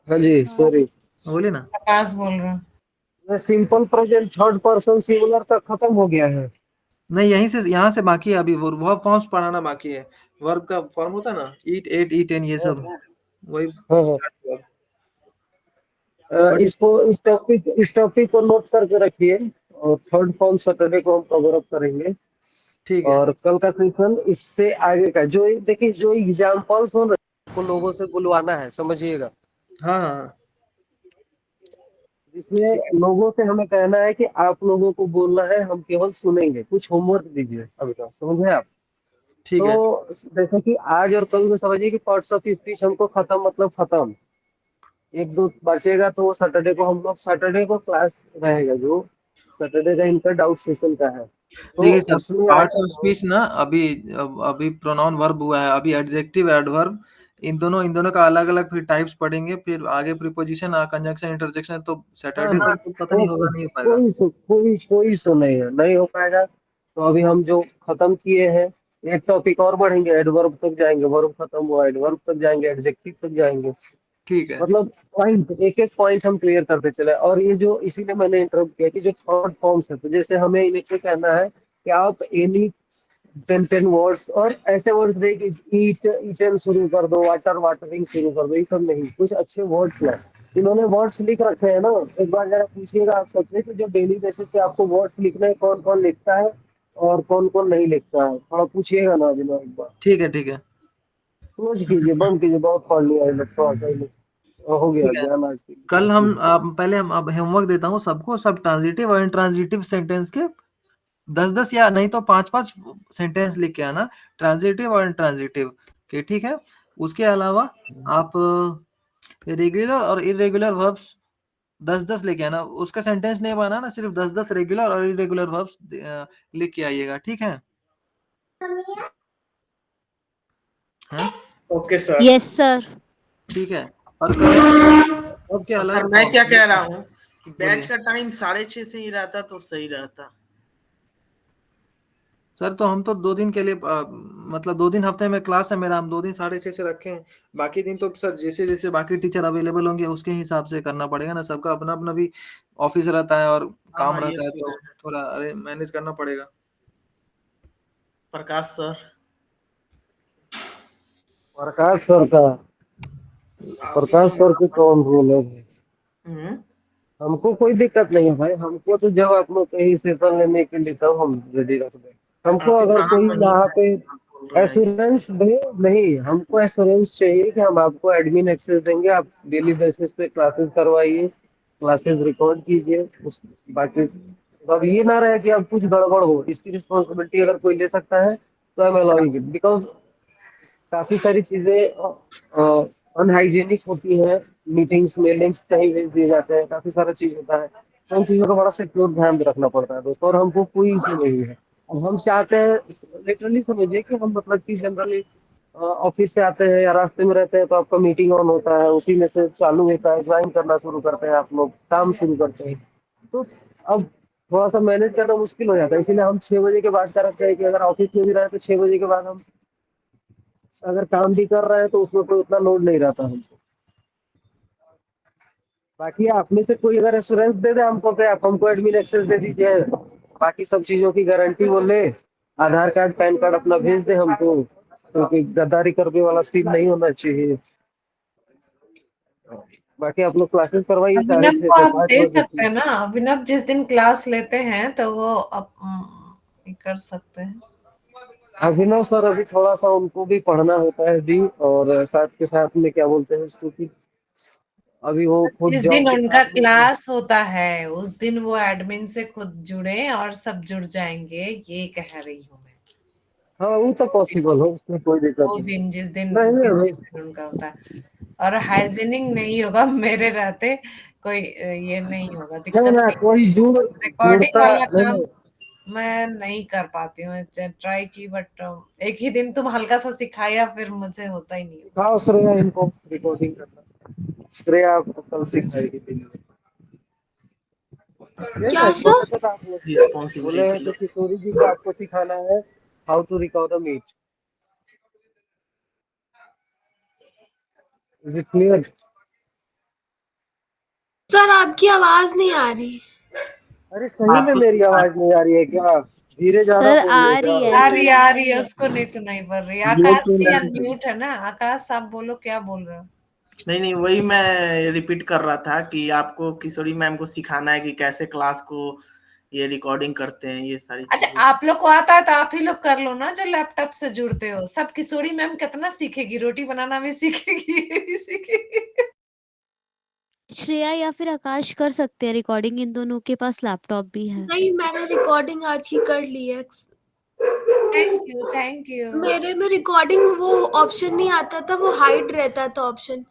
हाँ जी सॉरी। बोले ना। आकाश बोल रहा हूँ। Simple present third person singular तक खत्म हो गया है। नहीं, यहीं से यहाँ से बाकी है, अभी वो फॉर्म्स पढ़ाना बाकी है। वर्ब का फॉर्म होता है ना, ईट, एट, ईट एंड, ये सब वही हाँ। स्टार्ट हुआ। बट इसको इस टॉपिक को नोट करके रखिए और थर्ड फॉर्म सैटरडे को हम कवर अप करेंगे। ठीक है, और कल का सेशन इससे आगे का जो देखिए जो एग्जांपल्स हो को लोगों से बुलवाना है, समझिएगा। हाँ हाँ, जिसमें ठीक है, लोगों से हमें कहना है कि आप लोगों को बोलना है, हम केवल सुनेंगे, कुछ होमवर्क दीजिए अभी तक, समझे आप? ठीक है, तो जैसे कि आज और कल में समझिए कि पार्ट्स ऑफ स्पीच हमको खत्म मतलब खत्म, एक दो बचेगा तो वो सैटरडे को हम लोग, सैटरडे को क्लास रहेगा जो सैटरडे का इनका डाउट सेशन का है। देखिए सर, उसमें पार्ट्स ऑफ स्पीच ना अभी प्रोनाउन वर्ब हुआ है, अभी एडजेक्टिव एडवर्ब इन दोनों का अलग अलग फिर टाइप्स पढ़ेंगे, फिर आगे प्रीपोजिशन कंजंक्शन इंटरजेक्शन, तो हाँ सैटरडे हाँ, तक तो पता नहीं होगा, नहीं हो पाएगा। कोई इशू नहीं है, नहीं हो पाएगा। तो अभी हम जो खत्म किए हैं, एक टॉपिक और बढ़ेंगे, एडवर्ब तक जाएंगे, वर्ब खत्म हुआ, एडवर्ब तक जाएंगे, एडजेक्टिव तक जाएंगे। ठीक है। मतलब पॉइंट, एक एक पॉइंट हम क्लियर करते चले। और ये जो इसीलिए मैंने इंटरप्ट किया कि जो थर्ड फॉर्म्स है, तो जैसे हमें इनको कहना है कि आप एनी 10 वर्ड्स, और ऐसे वर्ड्स दे कि ईट ईटन शुरू कर दो, वाटर वाटरिंग शुरू कर दो, ये सब नहीं, कुछ अच्छे वर्ड्स लाए। इन्होंने वर्ड्स लिख रखे हैं ना, एक बार जरा पूछिएगा आप सबसे कि जो डेली बेसिस पे आपको वर्ड्स लिखने हैं, कौन कौन लिखता है और कौन कौन नहीं लिखता है, थोड़ा पूछिएगा ना अभिनव एक बार। ठीक है। ठीक है। क्लोज कीजिए, बंद कीजिए, बहुत पढ़ लिया है थोड़ा सा ही। हो गया ठीक है। ज्ञान आज के लिए। कल हम पहले हम अब होमवर्क देता हूँ सबको, सब ट्रांजिटिव और इंट्रांजिटिव सेंटेंस के 10-10 या नहीं तो 5-5 सेंटेंस लिख के आना, ट्रांजिटिव और इंट्रांजिटिव के। ठीक है। उसके अलावा आप रेगुलर और इरेगुलर वर्ब्स 10-10 लेके आना। उसका सेंटेंस नहीं बनाना, सिर्फ 10-10 रेगुलर और इरेगुलर वर्ब्स लिख के आइएगा। ठीक है। हाँ ओके सर। Yes sir. ठीक है। और कल के और अलग सर मैं क्या कह रहा फॉर्म। हूँ कि बोलिए बैच का टाइम 6:30 से ही रहता तो सही रहता। सर, तो हम तो 2 दिन के लिए मतलब 2 दिन हफ्ते में क्लास है मेरा, हम 2 दिन 6:30 से रखे हैं। बाकी दिन तो सर जैसे जैसे बाकी टीचर अवेलेबल होंगे उसके हिसाब से करना पड़ेगा ना, सबका अपना अपना भी ऑफिस रहता है और हाँ काम हाँ, ये रहता है, तो तो है। थोड़ा अरे मैनेज करना पड़ेगा। प्रकाश सर। प्रकाश सर का, प्रकाश सर के कौन रोल है? हम्म। हमको कोई दिक्कत नहीं है भाई, हमको तो जब आप लोग कहीं सेशन लेने के लिए तब हम रेडी रख दें। हमको आप ही अगर कहाँ कोई पर नहीं यहाँ पे बोल रहे हैं। एश्योरेंस दे, नहीं, हमको एश्योरेंस चाहिए कि हम आपको एडमिन एक्सेस देंगे, आप डेली बेसिस पे क्लासेस करवाइए, क्लासेस रिकॉर्ड कीजिए, उस बाकी अब ये ना रहे कि अब कुछ गड़बड़ हो, इसकी रिस्पॉन्सिबिलिटी अगर कोई ले सकता है तो I am allowing it, because काफी सारी चीजें अनहाइजीनिक होती है। मीटिंग्स में लिंक्स कहीं भेज दिए जाते हैं, काफी सारा चीज होता है, तो उन चीजों का बड़ा सिक्योर ध्यान रखना पड़ता है दोस्तों, और हमको कोई इशू नहीं है। अब हम चाहते हैं, लिटरली समझिए कि हम मतलब कि जनरली ऑफिस से आते हैं या रास्ते में रहते हैं तो आपका मीटिंग ऑन होता है, उसी में से चालू होता है, ज्वाइन करना शुरू करते हैं, आप लोग काम शुरू करते हैं, तो अब थोड़ा सा मैनेज करना मुश्किल हो जाता है। इसीलिए हम 6 बजे के बाद का रखते हैं कि अगर ऑफिस में भी रहे तो 6 बजे के बाद हम अगर काम भी कर रहे हैं तो उसमें कोई उतना लोड नहीं रहता हमको। बाकी आप में से कोई अगर एश्योरेंस दे दे हमको तो आप हमको एडमिन एक्सेस दे दीजिए, बाकी सब चीजों की गारंटी वो ले, आधार कार्ड पैन कार्ड अपना भेज दे हमको, क्योंकि गद्दारी करने वाला सीन नहीं होना चाहिए। बाकी आप लोग क्लासेस करवाइए अभिनव 6:30 को से आप 5 दे बजे सकते की। हैं ना, अभिनव जिस दिन क्लास लेते हैं तो वो कर सकते हैं। अभिनव सर अभी थोड़ा सा उनको भी पढ़ना होता है डी, और साथ के साथ में क्या बोलते हैं उसको कि अभी वो खुद जिस जॉब दिन के उनका साथ में। क्लास होता है उस दिन वो एडमिन से खुद जुड़े और सब जुड़ जाएंगे, ये कह रही हूँ मैं। हाँ वो तो पॉसिबल हो, उसमें कोई दिक्कत वो नहीं। दिन जिस दिन नहीं जिस अभी जिस दिन उनका होता है, और हाइजीनिक नहीं होगा मेरे रहते, कोई ये नहीं होगा, नहीं दिक्कत ना, नहीं। कोई रिकॉर्डिंग जुड़ता वाला नहीं। काम मैं नहीं कर पाती हूँ, ट्राई की बट एक ही दिन तुम हल्का सा सिखाया फिर मुझे होता ही नहीं। हाँ श्रेया इनको रिकॉर्डिंग करना, श्रेया आपको कल सिखाएगी दिन में। ये क्या ना सर? छोटा छोटा आप लोग बोले रिस्पॉन्सिबिलिटी हैं लो। कि किशोरी जी को आपको सिखाना है how to record a meet. Is it clear? Sir आपकी आवाज नहीं आ रही। अरे सही में आपको मेरी आवाज नहीं आ रही है क्या? धीरे ज्यादा सर बोलिए आ क्या? रही है आ सर, रही आ आ रही रही है, है। उसको नहीं सुनाई पड़ रही। म्यूट आकाश में भी लेने से। अनम्यूट है ना, आकाश आप बोलो क्या बोल रहे हो। नहीं नहीं, वही मैं रिपीट कर रहा था कि आपको किशोरी मैम को सिखाना है कि कैसे क्लास को ये रिकॉर्डिंग करते हैं, ये सारी अच्छा चीजें। आप लोग को आता है तो आप ही लोग कर लो ना, जो लैपटॉप से जुड़ते हो। सब किशोरी मैम कितना सीखेगी, रोटी बनाना भी सीखेगी, ये भी सीखेगी। श्रेया या फिर आकाश कर सकते हैं रिकॉर्डिंग, इन दोनों के पास लैपटॉप भी है। नहीं, मैंने रिकॉर्डिंग आज ही कर ली है। Thank you thank you. मेरे में रिकॉर्डिंग वो ऑप्शन नहीं आता था, वो हाइड रहता था ऑप्शन।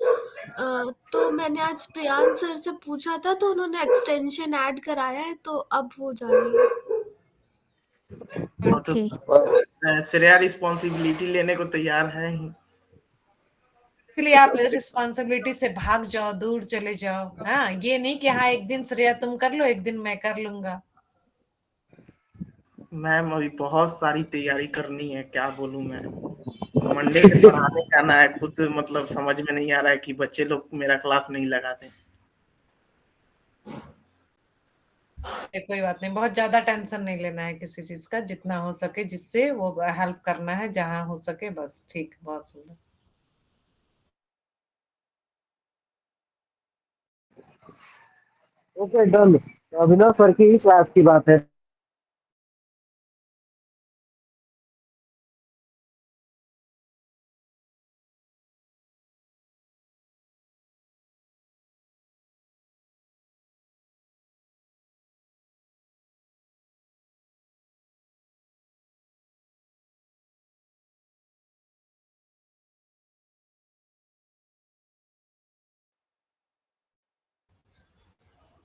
तो मैंने आज प्रियांश सर से पूछा था तो उन्होंने एक्सटेंशन ऐड कराया है, तो अब हो जा रही है। वो तो ओके श्रेया रिस्पॉन्सिबिलिटी लेने को तैयार है ही। इसलिए आप रिस्पॉन्सिबिलिटी से भाग जाओ, दूर चले जाओ। हाँ, ये नहीं कि हाँ एक दिन श्रेया तुम कर लो, एक दिन मैं कर लूंगा। मैम अभी बहुत सारी तैयारी करनी है, क्या बोलूं मैं। मंडे से पढ़ाने जाना है, खुद मतलब समझ में नहीं आ रहा है कि बच्चे लोग मेरा क्लास नहीं लगाते। कोई बात नहीं, बहुत ज्यादा टेंशन नहीं लेना है किसी चीज का, जितना हो सके जिससे वो हेल्प करना है जहां हो सके, बस। ठीक, बहुत सुंदर। Okay done. अविनाश सर की ही क्लास की बात है।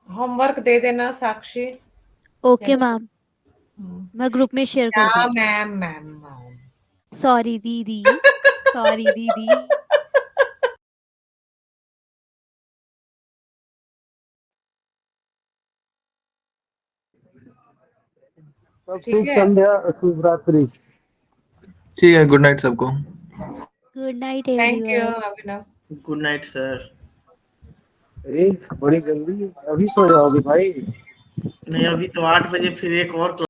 होमवर्क दे देना साक्षी। ओके मैम, मैं ग्रुप में शेयर कर क्या दूंगी। मैम? सॉरी दीदी, सॉरी दीदी। तब ठीक शुभ है, संध्या, शुभ रात्रि। ठीक है, गुड नाइट सबको। Good night thank you everyone. Abhinav. Good night sir. अरे बड़ी जल्दी अभी सो जाओगे भाई? नहीं, अभी तो 8 बजे फिर एक और